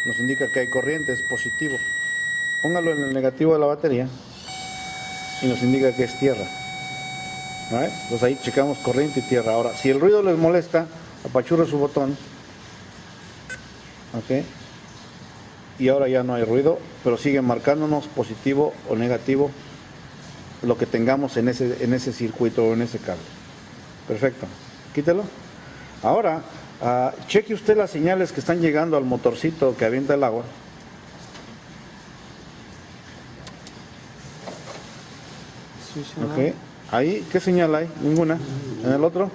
A: Nos indica que hay corriente, es positivo. Póngalo en el negativo de la batería y nos indica que es tierra. ¿Vale? Entonces ahí checamos corriente y tierra. Ahora, si el ruido les molesta, apachurre su botón. ¿Ok? Y ahora ya no hay ruido, pero sigue marcándonos positivo o negativo lo que tengamos en ese circuito o en ese cable. Perfecto. Quítelo. Ahora, cheque usted las señales que están llegando al motorcito que avienta el agua. Ok. Ahí, ¿qué señal hay? Ninguna. ¿En el otro?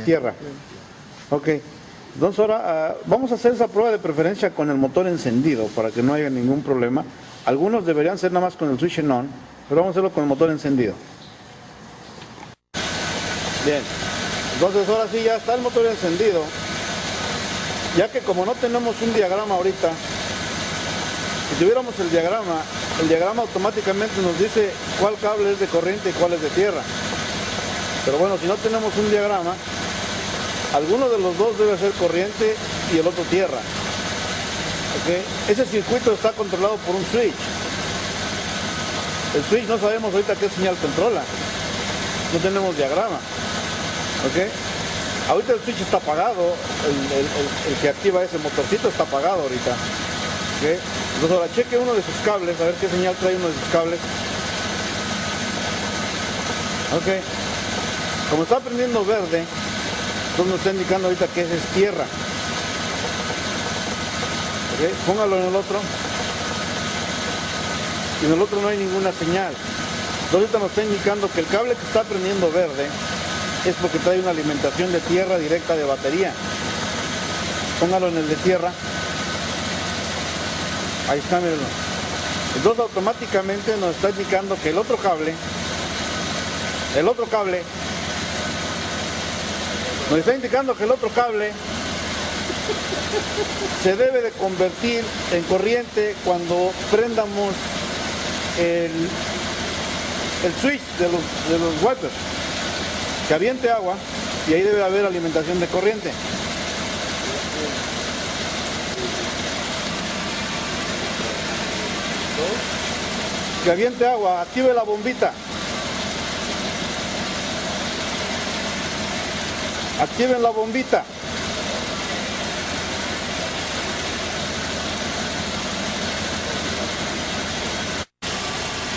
A: Tierra. Ok. Entonces ahora vamos a hacer esa prueba de preferencia con el motor encendido para que no haya ningún problema. Algunos deberían ser nada más con el switch en on, pero vamos a hacerlo con el motor encendido. Bien. Entonces ahora sí ya está el motor encendido. Ya que como no tenemos un diagrama ahorita, si tuviéramos el diagrama automáticamente nos dice cuál cable es de corriente y cuál es de tierra. Pero bueno, si no tenemos un diagrama, alguno de los dos debe ser corriente y el otro tierra. ¿Okay? Ese circuito está controlado por un switch. El switch no sabemos ahorita qué señal controla. No tenemos diagrama. ¿Okay? Ahorita el switch está apagado. El que activa ese motorcito está apagado ahorita. ¿Okay? Entonces ahora cheque uno de sus cables, a ver qué señal trae uno de sus cables. Ok. Como está prendiendo verde, entonces nos está indicando ahorita que ese es tierra. Ok. Póngalo en el otro. Y en el otro no hay ninguna señal. Entonces ahorita nos está indicando que el cable que está prendiendo verde es porque trae una alimentación de tierra directa de batería. póngalo en el de tierra. Ahí está, mírenlo. Entonces automáticamente nos está indicando que el otro cable nos está indicando que el otro cable se debe de convertir en corriente cuando prendamos el switch de los wipers, que aviente agua y ahí debe haber alimentación de corriente. Que aviente agua, active la bombita. Activen la bombita.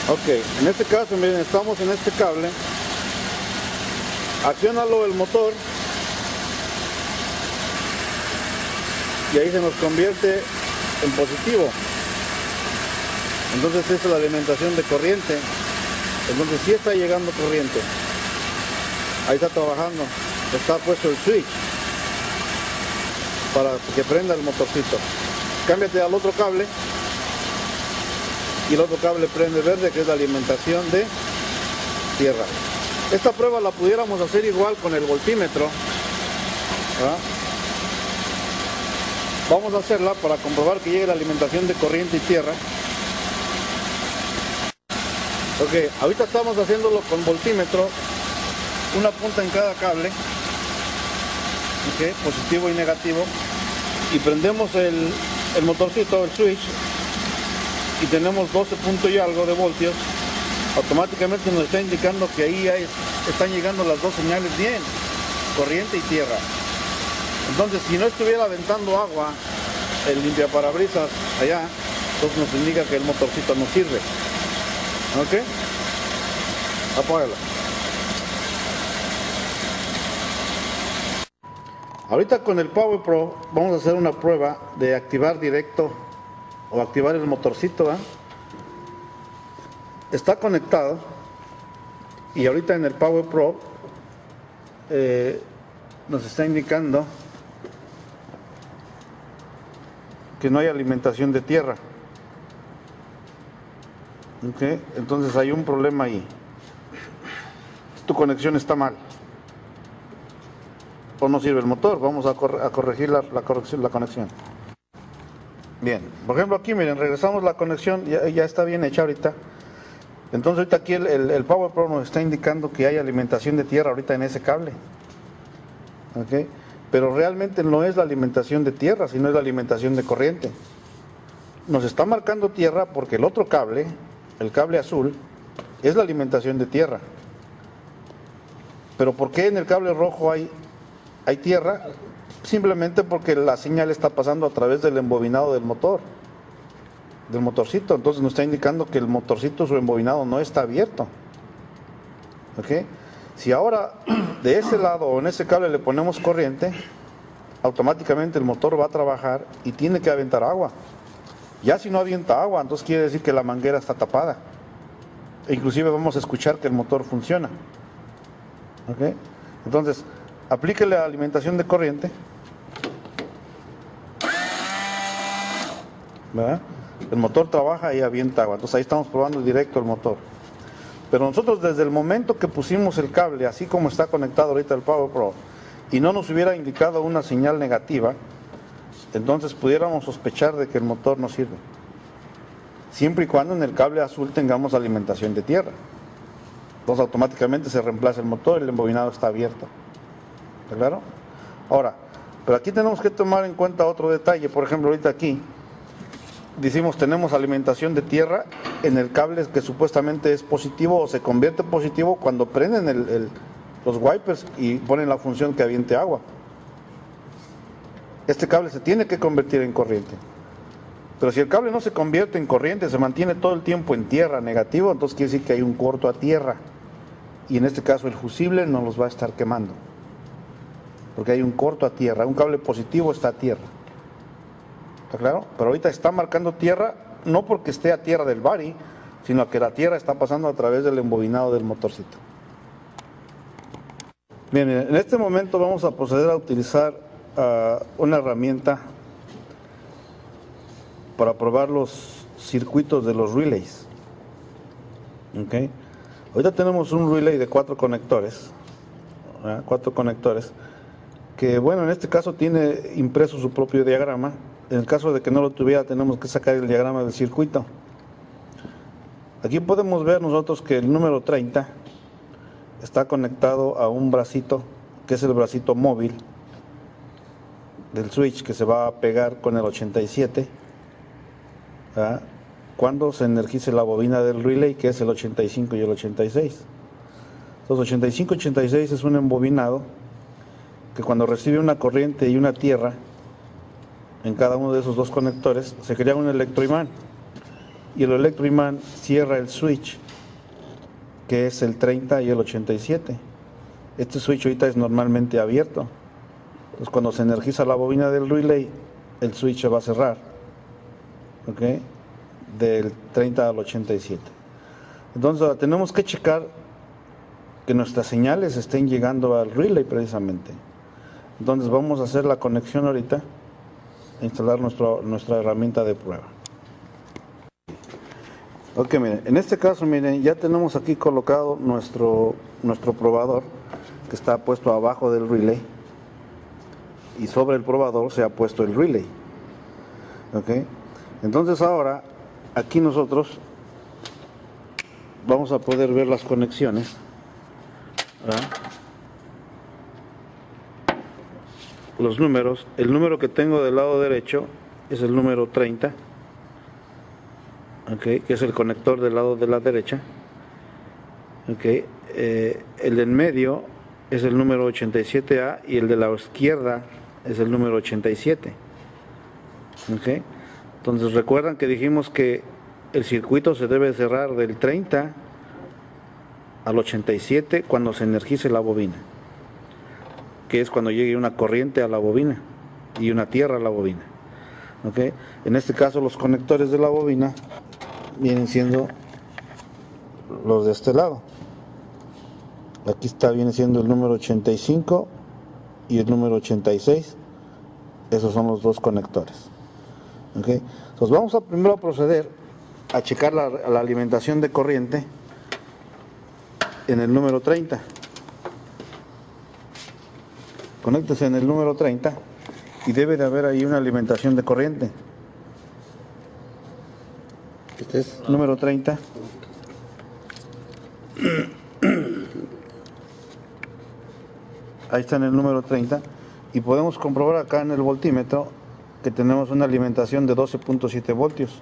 A: Ok, en este caso, miren, estamos en este cable. Acciónalo el motor. Y ahí se nos convierte en positivo. Entonces esa es la alimentación de corriente. Entonces sí está llegando corriente. Ahí está trabajando. Está puesto el switch para que prenda el motorcito. Cámbiate al otro cable. Y el otro cable prende verde, que es la alimentación de tierra. Esta prueba la pudiéramos hacer igual con el voltímetro. ¿Verdad? Vamos a hacerla para comprobar que llegue la alimentación de corriente y tierra. Ok, ahorita estamos haciéndolo con voltímetro, una punta en cada cable, ok, positivo y negativo, y prendemos el motorcito, el switch, y tenemos 12 puntos y algo de voltios. Automáticamente nos está indicando que ahí están llegando las dos señales bien, corriente y tierra. Entonces, si no estuviera aventando agua el limpiaparabrisas allá, entonces nos indica que el motorcito no sirve. ¿Ok? Apágalo. Ahorita con el Power Pro vamos a hacer una prueba de activar directo o activar el motorcito, ¿eh? Está conectado y ahorita en el Power Pro nos está indicando que no hay alimentación de tierra. Okay. Entonces hay un problema ahí. Tu conexión está mal. O no sirve el motor. Vamos a corregir la conexión. Bien. Por ejemplo aquí, miren, regresamos la conexión. Ya está bien hecha ahorita. Entonces ahorita aquí el Power Pro nos está indicando que hay alimentación de tierra ahorita en ese cable. Okay. Pero realmente no es la alimentación de tierra, sino es la alimentación de corriente. Nos está marcando tierra porque el otro cable, el cable azul, es la alimentación de tierra. Pero ¿por qué en el cable rojo hay tierra? Simplemente porque la señal está pasando a través del embobinado del motor, del motorcito. Entonces nos está indicando que el motorcito, su embobinado, no está abierto. ¿Ok? Si ahora de ese lado o en ese cable le ponemos corriente, automáticamente el motor va a trabajar y tiene que aventar agua. Ya si no avienta agua, entonces quiere decir que la manguera está tapada. E inclusive vamos a escuchar que el motor funciona. ¿Ok? Entonces, aplíquele la alimentación de corriente. ¿Verdad? El motor trabaja y avienta agua. Entonces ahí estamos probando directo el motor. Pero nosotros desde el momento que pusimos el cable, así como está conectado ahorita el Power Pro, y no nos hubiera indicado una señal negativa, entonces pudiéramos sospechar de que el motor no sirve. Siempre y cuando en el cable azul tengamos alimentación de tierra. Entonces automáticamente se reemplaza el motor y el embobinado está abierto. ¿Está claro? Ahora, pero aquí tenemos que tomar en cuenta otro detalle. Por ejemplo, ahorita aquí decimos tenemos alimentación de tierra en el cable que supuestamente es positivo o se convierte positivo cuando prenden los wipers y ponen la función que aviente agua. Este cable se tiene que convertir en corriente. Pero si el cable no se convierte en corriente, se mantiene todo el tiempo en tierra negativo, entonces quiere decir que hay un corto a tierra. Y en este caso el fusible no los va a estar quemando. Porque hay un corto a tierra. Un cable positivo está a tierra. ¿Está claro? Pero ahorita está marcando tierra, no porque esté a tierra del body, sino que la tierra está pasando a través del embobinado del motorcito. Bien, en este momento vamos a proceder a utilizar una herramienta para probar los circuitos de los relays. Okay. Ahorita tenemos un relay de 4 conectores, ¿verdad? 4 conectores, que bueno, en este caso tiene impreso su propio diagrama. En el caso de que no lo tuviera, tenemos que sacar el diagrama del circuito. Aquí podemos ver nosotros que el número 30 está conectado a un bracito, que es el bracito móvil del switch, que se va a pegar con el 87, ¿verdad? Cuando se energice la bobina del relay, que es el 85 y el 86. Entonces 85-86 es un embobinado que cuando recibe una corriente y una tierra en cada uno de esos dos conectores, se crea un electroimán, y el electroimán cierra el switch, que es el 30 y el 87. Este switch ahorita es normalmente abierto. Entonces cuando se energiza la bobina del relay, el switch se va a cerrar, ¿ok? Del 30 al 87. Entonces ahora tenemos que checar que nuestras señales estén llegando al relay precisamente. Entonces vamos a hacer la conexión ahorita, a instalar nuestra herramienta de prueba. Ok, miren, en este caso, miren, ya tenemos aquí colocado nuestro probador, que está puesto abajo del relay, y sobre el probador se ha puesto el relay. Ok, entonces ahora aquí nosotros vamos a poder ver las conexiones, ¿verdad? Los números. El número que tengo del lado derecho es el número 30, okay, que es el conector del lado de la derecha. Okay. El de en medio es el número 87A y el de la izquierda es el número 87. Okay. Entonces recuerdan que dijimos que el circuito se debe cerrar del 30 al 87 cuando se energice la bobina, que es cuando llegue una corriente a la bobina y una tierra a la bobina. Okay. En este caso los conectores de la bobina vienen siendo los de este lado. Aquí viene siendo el número 85 y el número 86. Esos son los dos conectores. Okay. Entonces vamos a primero proceder a checar la alimentación de corriente en el número 30. Conéctese en el número 30 y debe de haber ahí una alimentación de corriente. Este es número 30. Ahí está en el número 30 y podemos comprobar acá en el voltímetro que tenemos una alimentación de 12.7 voltios.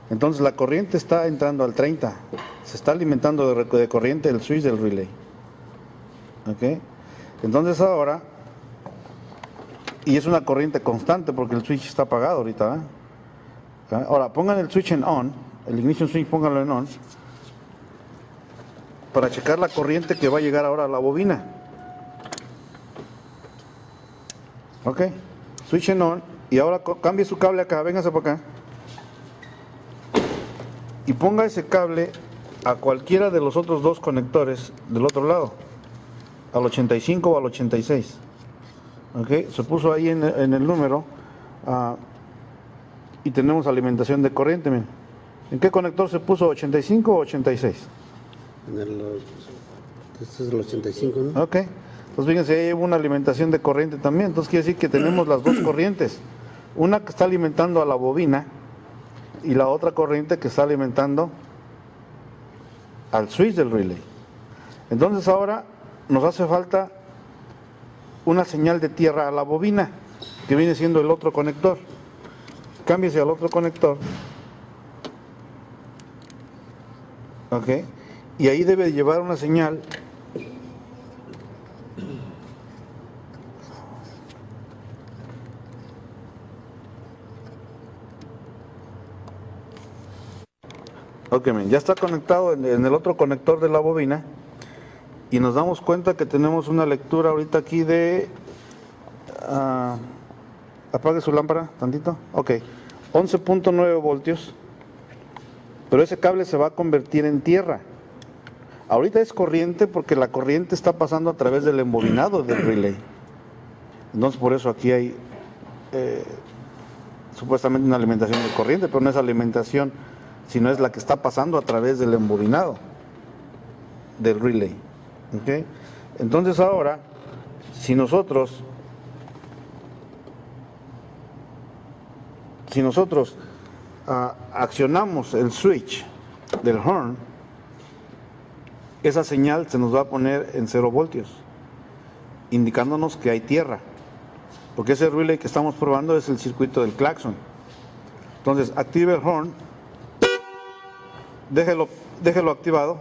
A: Entonces la corriente está entrando al 30, se está alimentando de corriente el switch del relay. ¿Okay? Entonces ahora, y es una corriente constante porque el switch está apagado ahorita, ¿eh? Ahora pongan el switch en on, el ignition switch pónganlo en on, para checar la corriente que va a llegar ahora a la bobina. Ok, switch en on, y ahora cambie su cable acá, véngase para acá, y ponga ese cable a cualquiera de los otros dos conectores del otro lado, al 85 o al 86. Ok, se puso ahí en el número, y tenemos alimentación de corriente. Miren. ¿En qué conector se puso? ¿85 o 86?
D: Este es el 85, ¿no?
A: Ok, entonces fíjense, ahí hubo una alimentación de corriente también. Entonces quiere decir que tenemos las dos corrientes, una que está alimentando a la bobina y la otra corriente que está alimentando al switch del relay. Entonces ahora nos hace falta una señal de tierra a la bobina, que viene siendo el otro conector. Cámbiese al otro conector. Ok, y ahí debe llevar una señal ok, ya está conectado en el otro conector de la bobina y nos damos cuenta que tenemos una lectura ahorita aquí de apague su lámpara tantito, ok, 11.9 voltios, pero ese cable se va a convertir en tierra. Ahorita es corriente porque la corriente está pasando a través del embobinado del relay. Entonces por eso aquí hay supuestamente una alimentación de corriente, pero no es alimentación, sino es la que está pasando a través del embobinado del relay. ¿Okay? Entonces ahora, si nosotros accionamos el switch del horn, esa señal se nos va a poner en 0 voltios, indicándonos que hay tierra, porque ese relay que estamos probando es el circuito del claxon. Entonces active el horn, déjelo activado.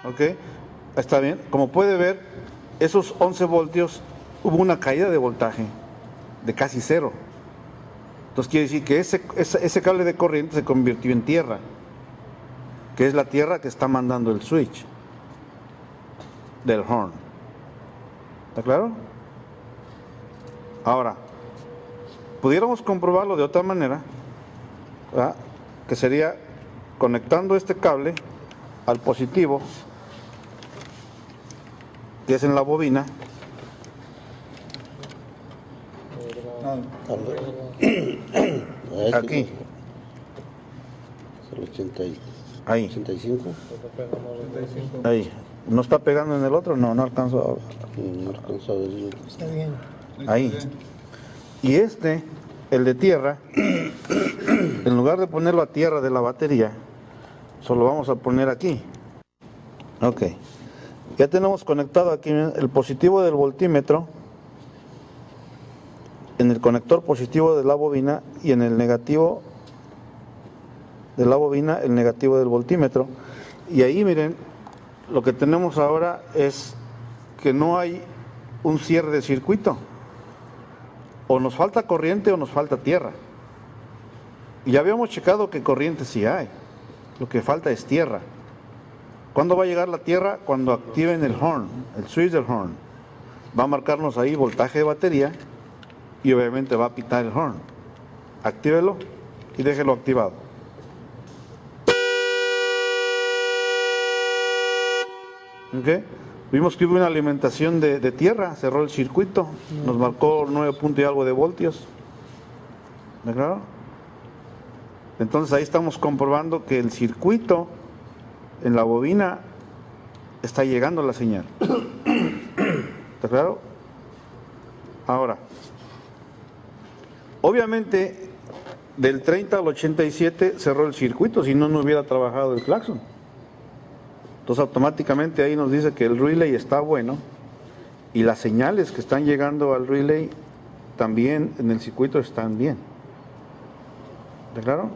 A: Ok, está bien. Como puede ver, esos 11 voltios hubo una caída de voltaje de casi 0. Entonces quiere decir que ese cable de corriente se convirtió en tierra, que es la tierra que está mandando el switch del horn. ¿Está claro? Ahora, pudiéramos comprobarlo de otra manera, ¿verdad? Que sería conectando este cable al positivo, que es en la bobina. Aquí.
D: Es el 80
A: Ahí.
D: 85.
A: Ahí. ¿No está pegando en el otro? No, no alcanzo
D: No alcanzo a ver.
B: Está bien.
A: Ahí. Y el de tierra, en lugar de ponerlo a tierra de la batería, solo vamos a poner aquí. Ok. Ya tenemos conectado aquí el positivo del voltímetro en el conector positivo de la bobina y en el negativo de la bobina el negativo del voltímetro. Y ahí miren, lo que tenemos ahora es que no hay un cierre de circuito. O nos falta corriente o nos falta tierra. Y ya habíamos checado que corriente sí hay. Lo que falta es tierra. ¿Cuándo va a llegar la tierra? Cuando activen el horn, el switch del horn. Va a marcarnos ahí voltaje de batería y obviamente va a pitar el horn. Actívelo y déjelo activado. ¿Ok? Vimos que hubo una alimentación de tierra, cerró el circuito, nos marcó 9 puntos y algo de voltios. ¿De acuerdo? Entonces ahí estamos comprobando que el circuito en la bobina está llegando la señal. ¿Está claro? Ahora, obviamente del 30 al 87 cerró el circuito, si no, no hubiera trabajado el claxon. Entonces automáticamente ahí nos dice que el relay está bueno y las señales que están llegando al relay también en el circuito están bien. ¿Está claro?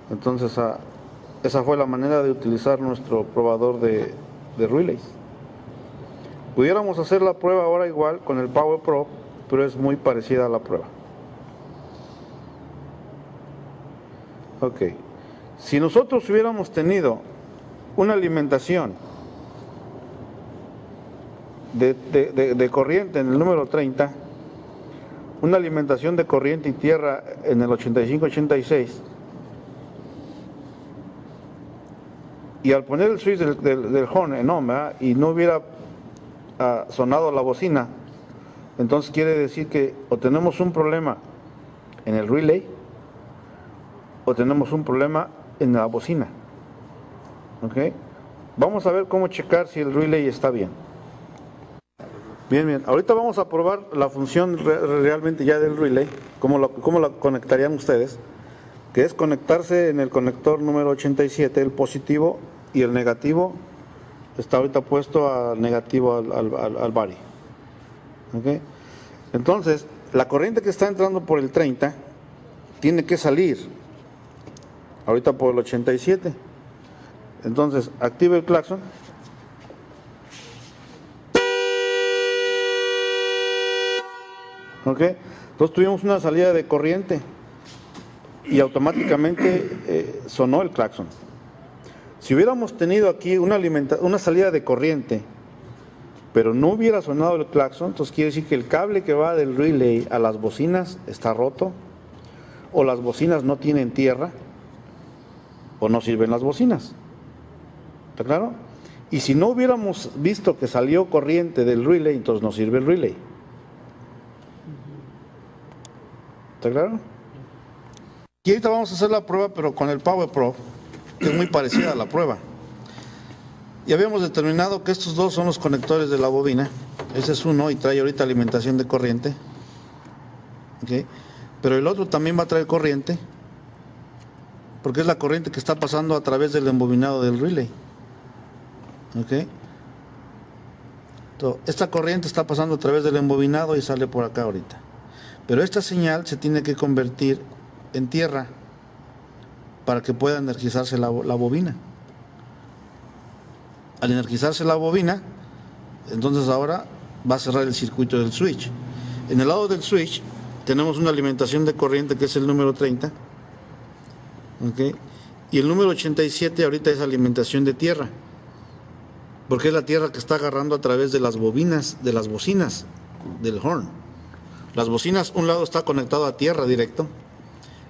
A: Entonces esa fue la manera de utilizar nuestro probador de relays. Pudiéramos hacer la prueba ahora igual con el Power Pro, pero es muy parecida a la prueba. Ok. Si nosotros hubiéramos tenido una alimentación de corriente en el número 30, una alimentación de corriente y tierra en el 85-86, y al poner el switch del horn en on, ¿verdad? Y no hubiera sonado la bocina, entonces quiere decir que o tenemos un problema en el relay o tenemos un problema en la bocina. ¿Ok? Vamos a ver cómo checar si el relay está bien. Bien. Ahorita vamos a probar la función realmente ya del relay, cómo la conectarían ustedes, que es conectarse en el conector número 87, el positivo, y el negativo está ahorita puesto al negativo al body. ¿Ok? Entonces, la corriente que está entrando por el 30 tiene que salir ahorita por el 87. Entonces, active el claxon. ¿Ok? Entonces tuvimos una salida de corriente y automáticamente sonó el claxon. Si hubiéramos tenido aquí una salida de corriente, pero no hubiera sonado el claxon, entonces quiere decir que el cable que va del relay a las bocinas está roto, o las bocinas no tienen tierra, o no sirven las bocinas. ¿Está claro? Y si no hubiéramos visto que salió corriente del relay, entonces no sirve el relay. ¿Está claro? Y ahorita vamos a hacer la prueba, pero con el Power Pro, que es muy parecida a la prueba. Y habíamos determinado que estos dos son los conectores de la bobina. Ese es uno y trae ahorita alimentación de corriente. ¿Okay? Pero el otro también va a traer corriente, porque es la corriente que está pasando a través del embobinado del relay. ¿Okay? Entonces, esta corriente está pasando a través del embobinado y sale por acá ahorita. Pero esta señal se tiene que convertir en tierra para que pueda energizarse la bobina. Al energizarse la bobina, entonces ahora va a cerrar el circuito del switch. En el lado del switch tenemos una alimentación de corriente que es el número 30. ¿Okay? Y el número 87 ahorita es alimentación de tierra, porque es la tierra que está agarrando a través de las bobinas, de las bocinas del horn. Las bocinas, un lado está conectado a tierra directo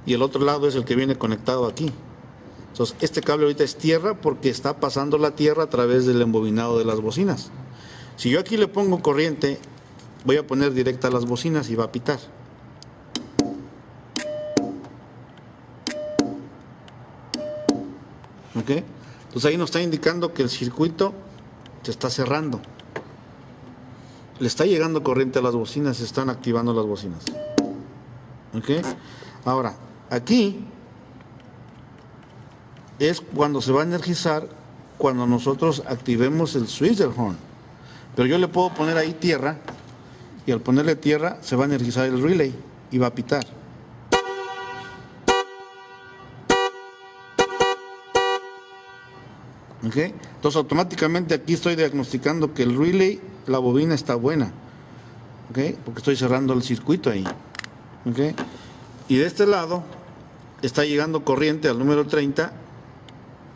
A: y el otro lado es el que viene conectado aquí. Entonces, este cable ahorita es tierra porque está pasando la tierra a través del embobinado de las bocinas. Si yo aquí le pongo corriente, voy a poner directa a las bocinas y va a pitar. ¿Ok? Entonces ahí nos está indicando que el circuito se está cerrando. Le está llegando corriente a las bocinas, se están activando las bocinas. ¿Ok? Ahora, aquí es cuando se va a energizar, cuando nosotros activemos el switch del horn. Pero yo le puedo poner ahí tierra, y al ponerle tierra se va a energizar el relay y va a pitar. ¿Ok? Entonces automáticamente aquí estoy diagnosticando que el relay, la bobina está buena. ¿Ok? Porque estoy cerrando el circuito ahí. ¿Ok? Y de este lado está llegando corriente al número 30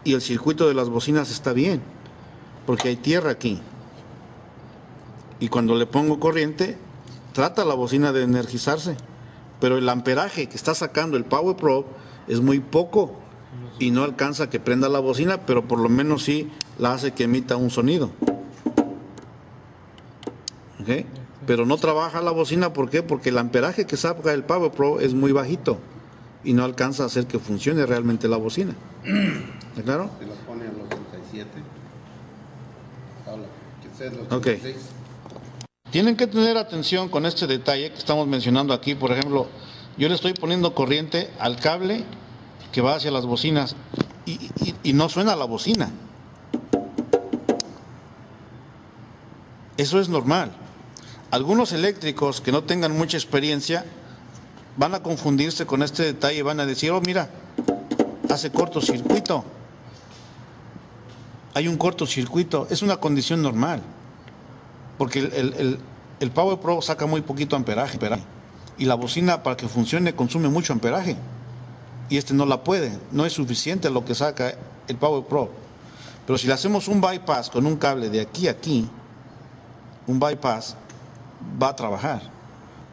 A: y el circuito de las bocinas está bien, porque hay tierra aquí. Y cuando le pongo corriente, trata la bocina de energizarse, pero el amperaje que está sacando el Power Pro es muy poco y no alcanza a que prenda la bocina, pero por lo menos sí la hace que emita un sonido. ¿Okay? Pero no trabaja la bocina, ¿por qué? Porque el amperaje que saca el Power Pro es muy bajito y no alcanza a hacer que funcione realmente la bocina. ¿Está claro?
C: Se la pone a los 87. Habla, que sea los
A: Ok.
C: 86.
A: Tienen que tener atención con este detalle que estamos mencionando aquí. Por ejemplo, yo le estoy poniendo corriente al cable que va hacia las bocinas y no suena la bocina. Eso es normal. Algunos eléctricos que no tengan mucha experiencia van a confundirse con este detalle y van a decir, oh mira, hace cortocircuito. Hay un cortocircuito. Es una condición normal. Porque el Power Pro saca muy poquito amperaje. Y la bocina para que funcione consume mucho amperaje. Y este no la puede. No es suficiente lo que saca el Power Pro. Pero si le hacemos un bypass con un cable de aquí a aquí, un bypass va a trabajar.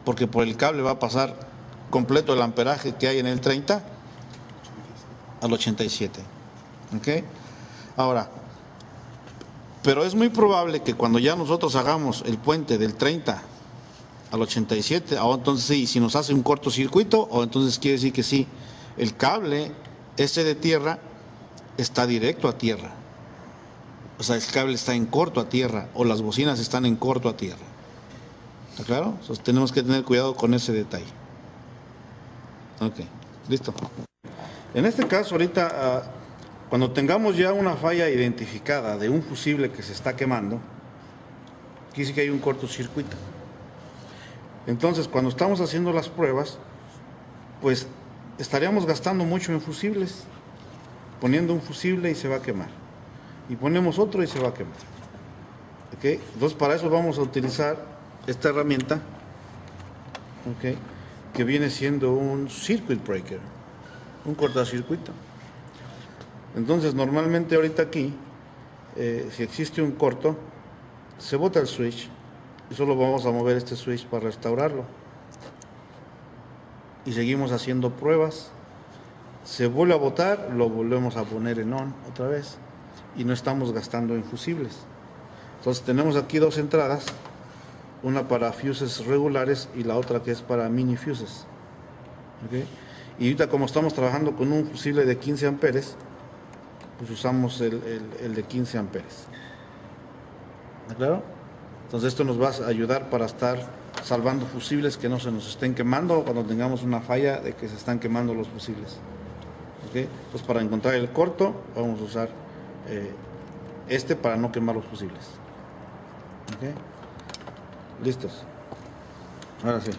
A: Porque por el cable va a pasar completo el amperaje que hay en el 30 al 87. ¿Ok? Ahora, pero es muy probable que cuando ya nosotros hagamos el puente del 30 al 87, o entonces sí, si nos hace un cortocircuito, o entonces quiere decir que sí, el cable ese de tierra está directo a tierra. O sea, el cable está en corto a tierra, o las bocinas están en corto a tierra. ¿Está claro? Entonces tenemos que tener cuidado con ese detalle. Ok, listo. En este caso ahorita, cuando tengamos ya una falla identificada de un fusible que se está quemando, quiere decir que hay un cortocircuito. Entonces, cuando estamos haciendo las pruebas, pues estaríamos gastando mucho en fusibles, poniendo un fusible y se va a quemar, y ponemos otro y se va a quemar. ¿Okay? Entonces, para eso vamos a utilizar esta herramienta, ¿okay?, que viene siendo un circuit breaker, un cortocircuito. Entonces, normalmente ahorita aquí, si existe un corto, se bota el switch y solo vamos a mover este switch para restaurarlo. Y seguimos haciendo pruebas. Se vuelve a botar, lo volvemos a poner en on otra vez. y no estamos gastando en fusibles. Entonces tenemos aquí dos entradas, una para fuses regulares y la otra que es para mini fuses. ¿Ok? Y ahorita como estamos trabajando con un fusible de 15 amperes, pues usamos el de 15 amperes. ¿De claro? Entonces esto nos va a ayudar para estar salvando fusibles que no se nos estén quemando cuando tengamos una falla de que se están quemando los fusibles. ¿Ok? Entonces para encontrar el corto vamos a usar este para no quemar los fusibles. ¿Ok? Listos. Ahora sí.